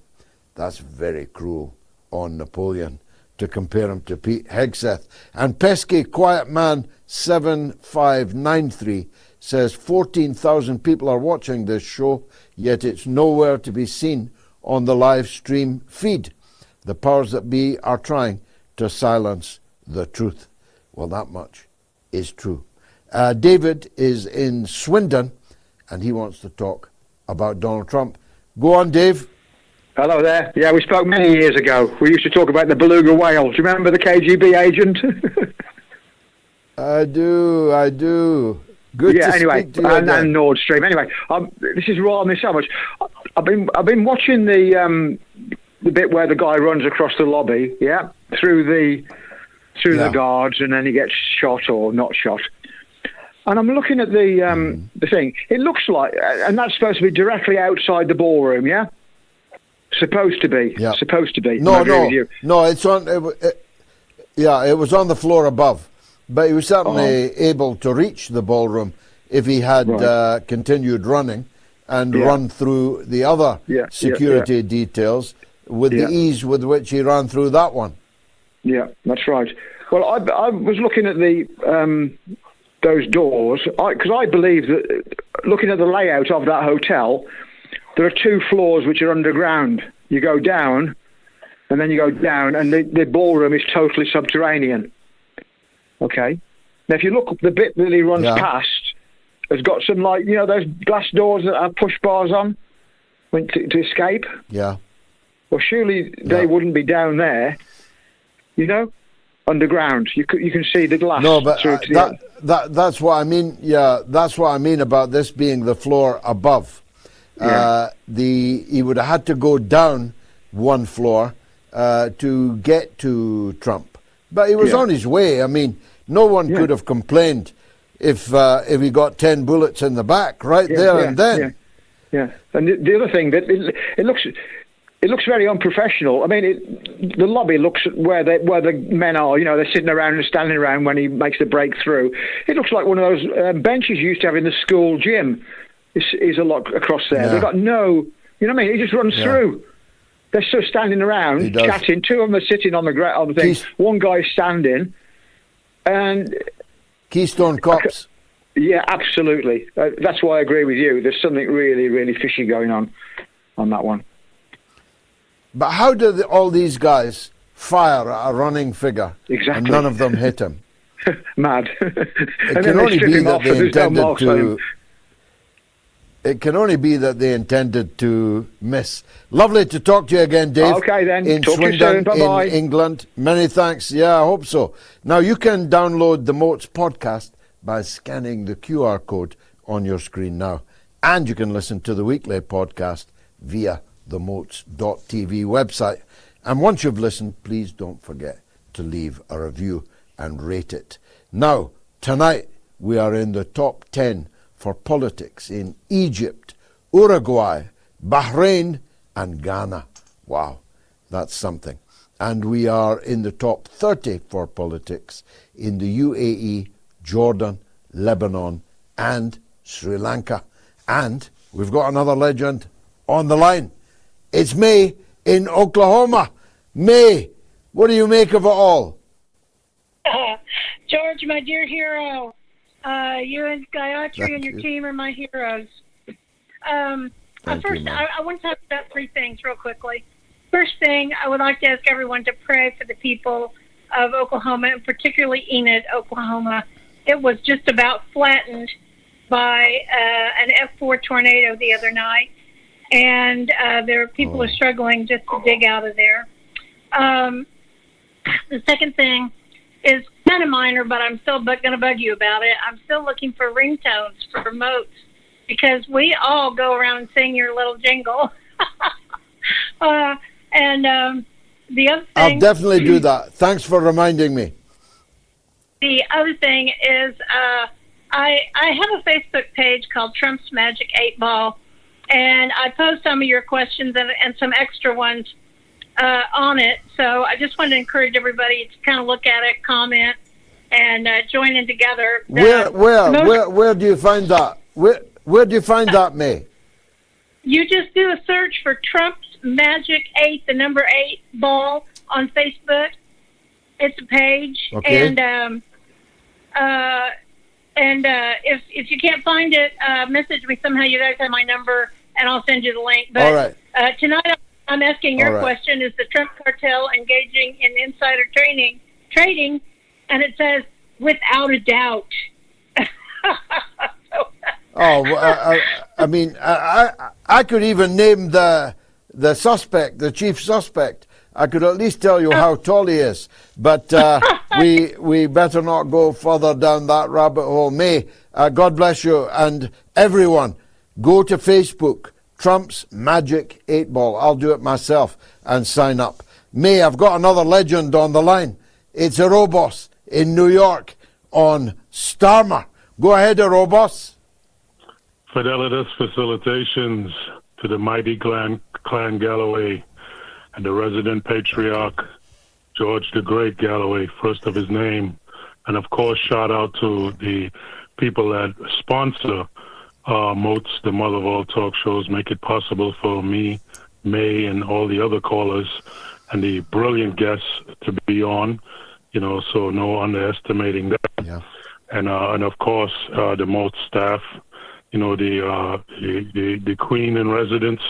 B: That's very cruel on Napoleon to compare him to Pete Hegseth. And Pesky Quiet Man 7593 says 14,000 people are watching this show, yet it's nowhere to be seen on the live stream feed. The powers that be are trying to silence the truth. Well, that much is true. David is in Swindon, and he wants to talk about Donald Trump. Go on, Dave.
J: Hello there. Yeah, we spoke many years ago. We used to talk about the beluga whale. Do you remember the KGB agent?
B: I do. Good to speak to you again.
J: And Nord Stream. Anyway, this is riled me so much. I've been watching the bit where the guy runs across the lobby, through the guards, and then he gets shot or not shot. And I'm looking at the thing. It looks like, and that's supposed to be directly outside the ballroom, yeah? Supposed to be. Yeah. Supposed to be.
B: No. It's on. It was on the floor above, but he was certainly able to reach the ballroom if he had continued running and run through the other security details with the ease with which he ran through that one. Yeah,
J: that's right. Well, I was looking at those doors because I believe that, looking at the layout of that hotel, there are 2 floors which are underground. You go down, and then you go down, and the ballroom is totally subterranean. Okay? Now, if you look, the bit that he runs past has got some, those glass doors that have push bars on to escape.
B: Yeah.
J: Well, surely they wouldn't be down there, underground. You can see the glass.
B: No, but that's what I mean. Yeah, that's what I mean about this being the floor above. He would have had to go down 1 floor to get to Trump, but he was on his way. I mean, no one could have complained if he got 10 bullets in the back and then.
J: Yeah, and the other thing that it looks very unprofessional. I mean, the lobby looks where the men are. They're sitting around and standing around when he makes the breakthrough. It looks like one of those benches you used to have in the school gym. Is a lot across there. Yeah. They've got no, He just runs through. They're still standing around, chatting. 2 of them are sitting on the ground. On the thing. One guy's standing, and
B: Keystone Cops.
J: Yeah, absolutely. That's why I agree with you. There's something really, really fishy going on that one.
B: But how do all these guys fire at a running figure?
J: Exactly.
B: And none of them hit him.
J: Mad.
B: It can only be that they intended to. It can only be that they intended to miss. Lovely to talk to you again, Dave.
J: Okay, then.
B: In
J: Talk
B: Swindon,
J: to you soon. Bye-bye.
B: in England. Many thanks. Yeah, I hope so. Now, you can download the Moats podcast by scanning the QR code on your screen now. And you can listen to the weekly podcast via the moats.tv website. And once you've listened, please don't forget to leave a review and rate it. Now, tonight, we are in the top 10 for politics in Egypt, Uruguay, Bahrain, and Ghana. Wow, that's something. And we are in the top 30 for politics in the UAE, Jordan, Lebanon, and Sri Lanka. And we've got another legend on the line. It's May in Oklahoma. May, what do you make of it all?
K: George, my dear hero. You and Gayatri and your team are my heroes. I want to talk about 3 things real quickly. First thing, I would like to ask everyone to pray for the people of Oklahoma, and particularly Enid, Oklahoma. It was just about flattened by an F4 tornado the other night, and people are struggling just to dig out of there. The second thing is kind of minor, but I'm still going to bug you about it. I'm still looking for ringtones for Moats, because we all go around and sing your little jingle. The other thing...
B: I'll definitely do that. Thanks for reminding me.
K: The other thing is I have a Facebook page called Trump's Magic 8 Ball, and I post some of your questions and some extra ones on it. So I just wanted to encourage everybody to kind of look at it, comment, and join in together.
B: Where do you find that? Where do you find that, May?
K: You just do a search for Trump's Magic 8, the number 8 ball on Facebook. It's a page,
B: okay.
K: And if you can't find it, message me somehow. You guys have my number, and I'll send you the link. But
B: all right.
K: Tonight I'm asking your question, is the Trump cartel engaging in insider trading? And it says, without a doubt.
B: I mean, I could even name the suspect, the chief suspect. I could at least tell you how tall he is. But we better not go further down that rabbit hole. May, God bless you. And everyone, go to Facebook, Trump's Magic 8 Ball. I'll do it myself and sign up. May, I've got another legend on the line. It's Erebos in New York on Starmer. Go ahead, Erebos.
L: Fidelitas facilitations to the mighty clan Galloway and the resident patriarch, George the Great Galloway, first of his name. And of course, shout out to the people that sponsor Moats, the mother of all talk shows, make it possible for me, May, and all the other callers and the brilliant guests to be on, so no underestimating that.
B: Yeah.
L: And of course, the Moats staff, the queen in residence,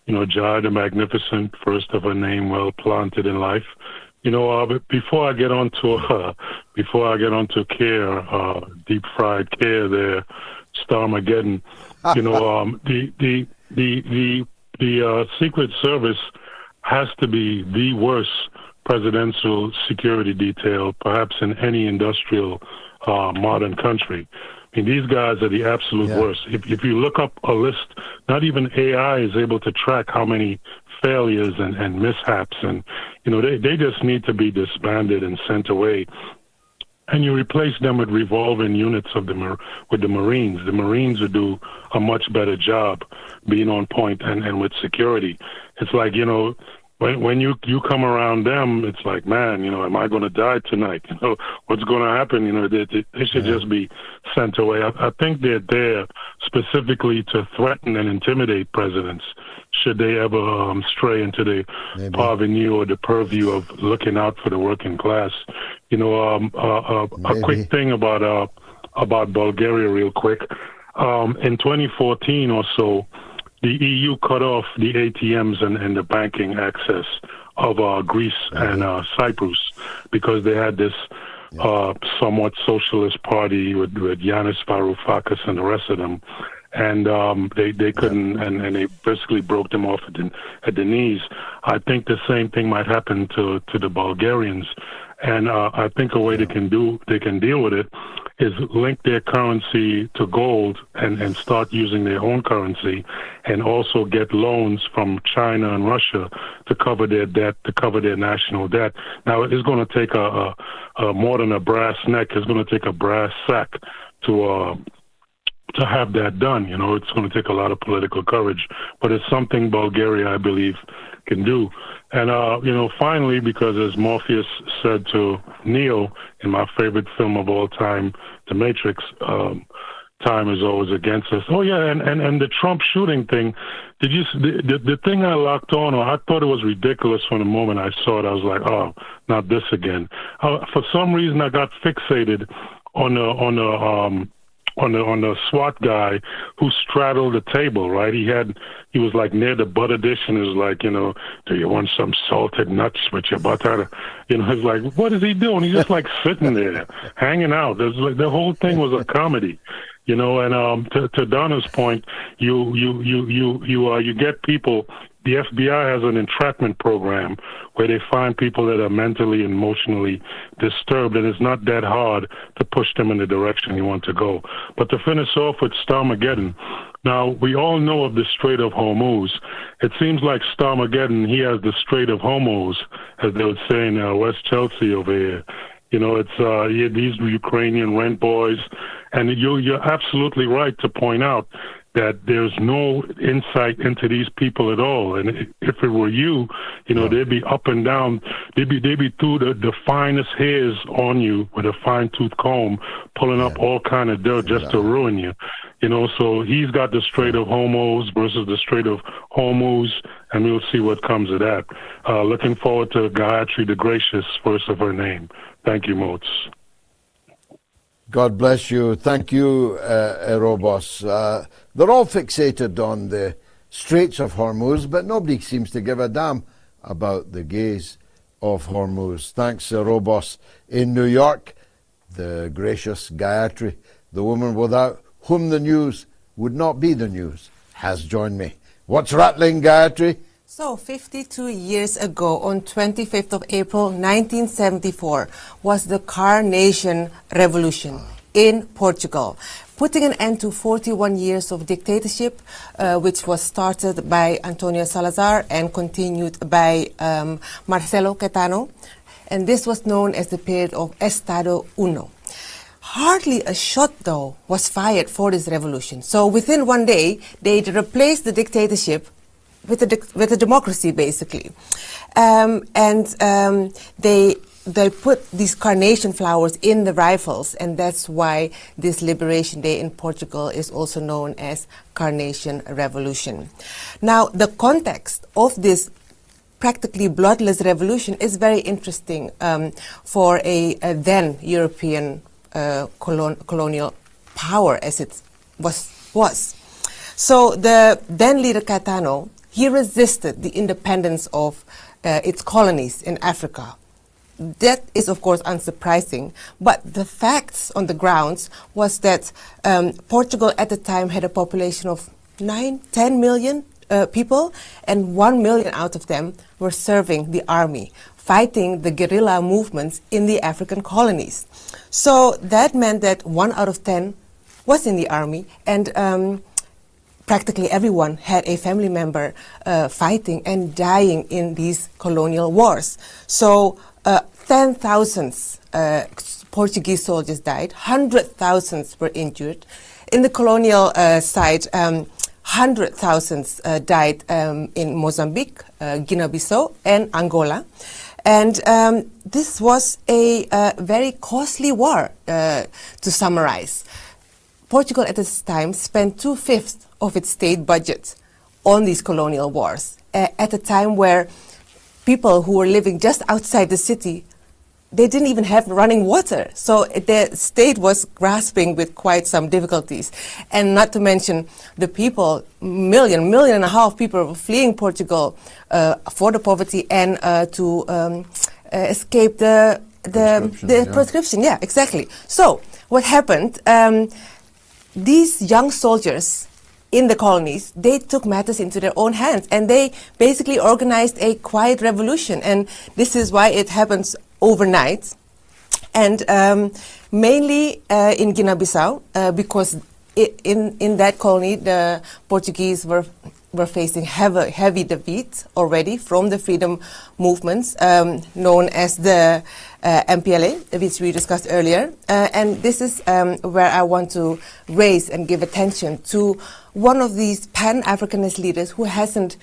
L: Jai the Magnificent, first of her name, well planted in life. But before I get on to care, deep fried care there, Starmageddon, the Secret Service has to be the worst presidential security detail, perhaps in any industrial modern country. I mean, these guys are the absolute worst. If you look up a list, not even AI is able to track how many failures and mishaps, and they just need to be disbanded and sent away. And you replace them with revolving units with the Marines. The Marines would do a much better job being on point and with security. It's like, when you come around them, it's like, man, am I going to die tonight? What's going to happen? They should just be sent away. I think they're there specifically to threaten and intimidate presidents should they ever stray into the parvenu or the purview of looking out for the working class. A quick thing about Bulgaria real quick. In 2014 or so, the EU cut off the ATMs and the banking access of Greece and Cyprus because they had this somewhat socialist party with Yanis Varoufakis and the rest of them. And they couldn't, and they basically broke them off at the knees. I think the same thing might happen to the Bulgarians. And I think a way they can deal with it is link their currency to gold and start using their own currency, and also get loans from China and Russia to cover their debt, to cover their national debt. Now, it's going to take a more than a brass neck. It's going to take a brass sack to have that done. It's going to take a lot of political courage, but it's something Bulgaria, I believe, can do. And, finally, because as Morpheus said to Neo in my favorite film of all time, The Matrix, time is always against us. Oh, yeah, and the Trump shooting thing, the thing I locked on, or I thought it was ridiculous from the moment I saw it. I was like, oh, not this again. For some reason, I got fixated on the SWAT guy who straddled the table, right? He was like near the butter dish, and it was like, do you want some salted nuts with your butter? It's like, what is he doing? He's just like sitting there, hanging out. The whole thing was a comedy, and to Donna's point, you get people. The FBI has an entrapment program where they find people that are mentally and emotionally disturbed, and it's not that hard to push them in the direction you want to go. But to finish off with Starmageddon, now we all know of the Strait of Hormuz. It seems like Starmageddon, he has the Strait of Hormuz, as they would say in West Chelsea over here. It's these Ukrainian rent boys, and you're absolutely right to point out that there's no insight into these people at all. And if it were you, they'd be up and down. They'd be through the finest hairs on you with a fine-tooth comb, pulling up all kind of dirt just to ruin you. So he's got the Strait of Hormuz versus the Strait of Hormuz, and we'll see what comes of that. Looking forward to Gayatri the Gracious, first of her name. Thank you, Moats.
B: God bless you. Thank you, Erebos. They're all fixated on the Straits of Hormuz, but nobody seems to give a damn about the gays of Hormuz. Thanks to Robos in New York, the gracious Gayatri, the woman without whom the news would not be the news, has joined me. What's rattling, Gayatri?
M: So, 52 years ago, on 25th of April 1974, was the Carnation Revolution in Portugal, putting an end to 41 years of dictatorship, which was started by Antonio Salazar and continued by Marcelo Caetano. And this was known as the period of Estado Uno. Hardly a shot, though, was fired for this revolution. So within one day, they replaced the dictatorship with a democracy, basically. They put these carnation flowers in the rifles, and that's why this Liberation Day in Portugal is also known as Carnation Revolution. Now, the context of this practically bloodless revolution is very interesting for a then European colonial power as it was. So the then leader Caetano, he resisted the independence of its colonies in Africa. That is, of course, unsurprising, but the facts on the grounds was that Portugal at the time had a population of 10 million people, and 1 million out of them were serving the army, fighting the guerrilla movements in the African colonies. So that meant that 1 out of 10 was in the army, and practically everyone had a family member fighting and dying in these colonial wars. So 10,000 Portuguese soldiers died, 100,000 were injured. In the colonial side, 100,000 died in Mozambique, Guinea-Bissau, and Angola. And this was a very costly war, to summarize. Portugal at this time spent 2/5 of its state budget on these colonial wars, at a time where people who were living just outside the city, they didn't even have running water. So the state was grasping with quite some difficulties. And not to mention the people, million and a half people were fleeing Portugal for the poverty and to escape the proscription. Yeah, exactly. So what happened, these young soldiers in the colonies, they took matters into their own hands, and they basically organized a quiet revolution. And this is why it happens overnight, and mainly in Guinea-Bissau, because in that colony the Portuguese were facing heavy defeat already from the freedom movements known as the MPLA, which we discussed earlier. And this is where I want to raise and give attention to one of these Pan-Africanist leaders who hasn't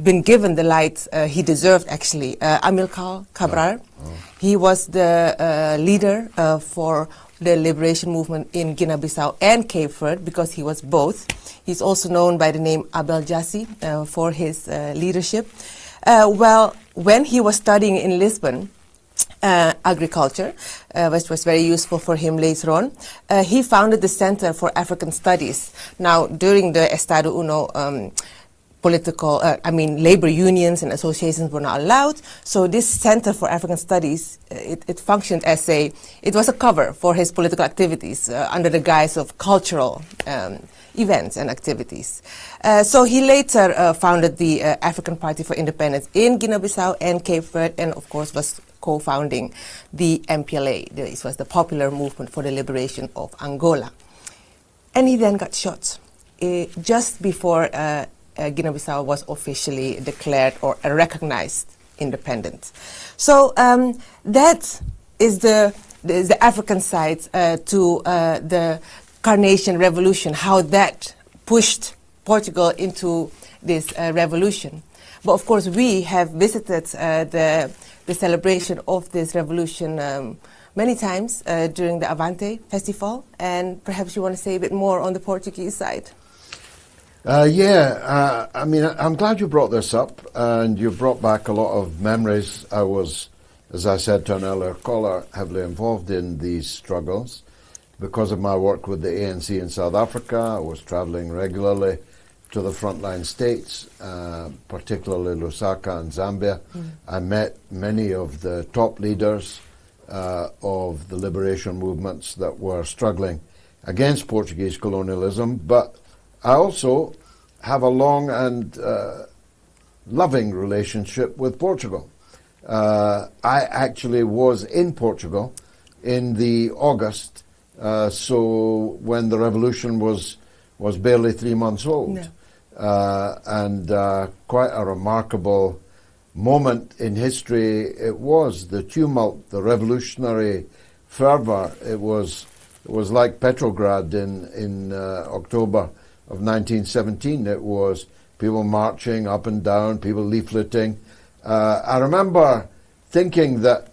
M: been given the light he deserved, actually, Amilcar Cabral. He was the leader for the liberation movement in Guinea-Bissau and Cape Verde, because he was both. He's also known by the name Abel Jassy for his leadership. Well, when he was studying in Lisbon, agriculture, which was very useful for him later on, he founded the Center for African Studies. Now, during the Estado Uno, labor unions and associations were not allowed. So this Center for African Studies, it functioned as it was a cover for his political activities under the guise of cultural events and activities. So he later founded the African Party for Independence in Guinea-Bissau and Cape Verde, and of course was co-founding the MPLA. This was the Popular Movement for the Liberation of Angola. And he then got shot just before Guinea-Bissau was officially declared or recognized independent. So that is the African side to the Carnation Revolution, how that pushed Portugal into this revolution. But of course, we have visited the celebration of this revolution many times during the Avante Festival, and perhaps you want to say a bit more on the Portuguese side.
B: I'm glad you brought this up, and you brought back a lot of memories. I was, as I said to an earlier caller, heavily involved in these struggles because of my work with the ANC in South Africa. I was traveling regularly to the frontline states, particularly Lusaka and Zambia. I met many of the top leaders of the liberation movements that were struggling against Portuguese colonialism, but I also have a long and loving relationship with Portugal. I actually was in Portugal in the August, so when the revolution was barely 3 months old. And quite a remarkable moment in history it was. The tumult, the revolutionary fervor, it was like Petrograd in October of 1917. It was people marching up and down, people leafleting. I remember thinking that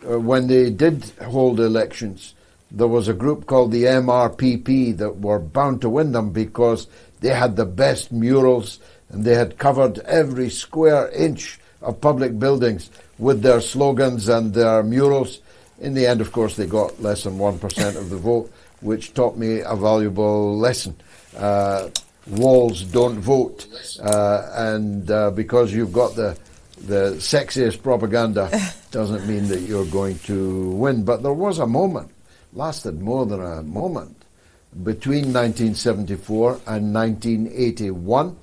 B: when they did hold elections, there was a group called the MRPP that were bound to win them because they had the best murals and they had covered every square inch of public buildings with their slogans and their murals. In the end, of course, they got less than 1% of the vote, which taught me a valuable lesson. Walls don't vote. And because you've got the sexiest propaganda doesn't mean that you're going to win. But there was a moment, lasted more than a moment, between 1974 and 1981.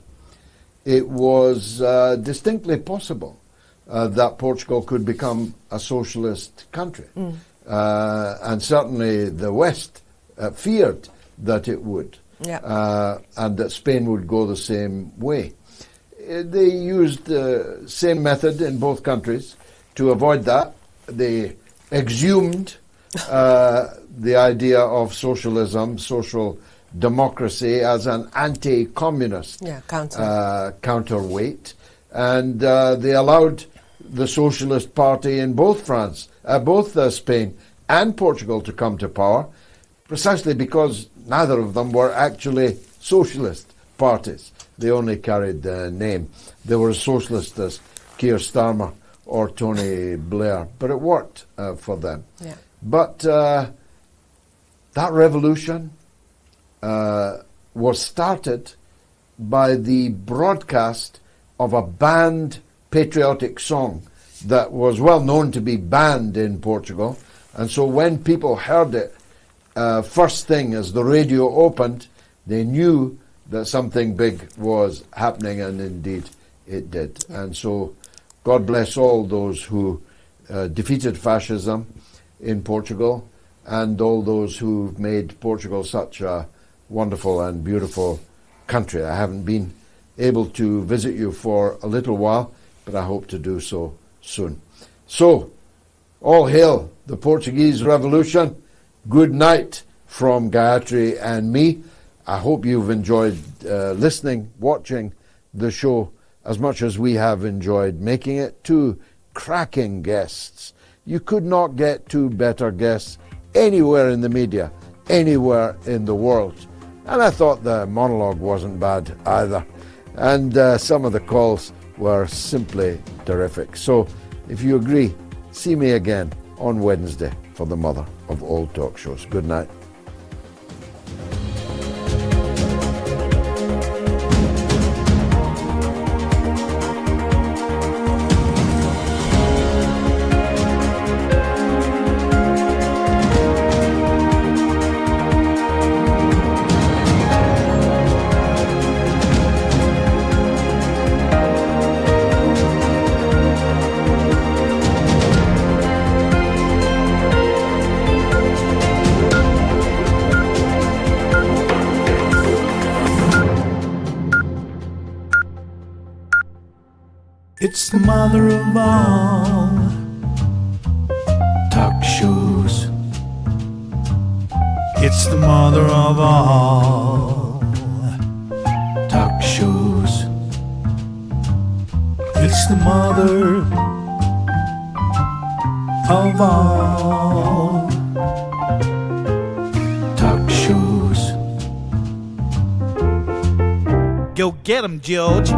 B: It was distinctly possible that Portugal could become a socialist country. And certainly the West feared that it would, and that Spain would go the same way. They used the same method in both countries to avoid that. They exhumed the idea of socialism, social democracy, as an anti-communist counterweight, and they allowed the Socialist Party in both Spain and Portugal to come to power, precisely because neither of them were actually socialist parties. They only carried the name. They were as socialist as Keir Starmer or Tony Blair, but it worked for them. But that revolution was started by the broadcast of a banned patriotic song that was well known to be banned in Portugal. And so when people heard it first thing as the radio opened, they knew that something big was happening, and indeed it did. And so God bless all those who defeated fascism in Portugal, and all those who've made Portugal such a wonderful and beautiful country. I haven't been able to visit you for a little while, but I hope to do so soon. So, all hail the Portuguese Revolution. Good night from Gayatri and me. I hope you've enjoyed listening, watching the show as much as we have enjoyed making it. Two cracking guests. You could not get two better guests anywhere in the media, anywhere in the world. And I thought the monologue wasn't bad either. And some of the calls were simply terrific. So if you agree, see me again on Wednesday for the mother of all talk shows. Good night.
A: It's the mother of all talk shows. It's the mother of all talk shows. It's the mother of all talk shows. Go get 'em, George.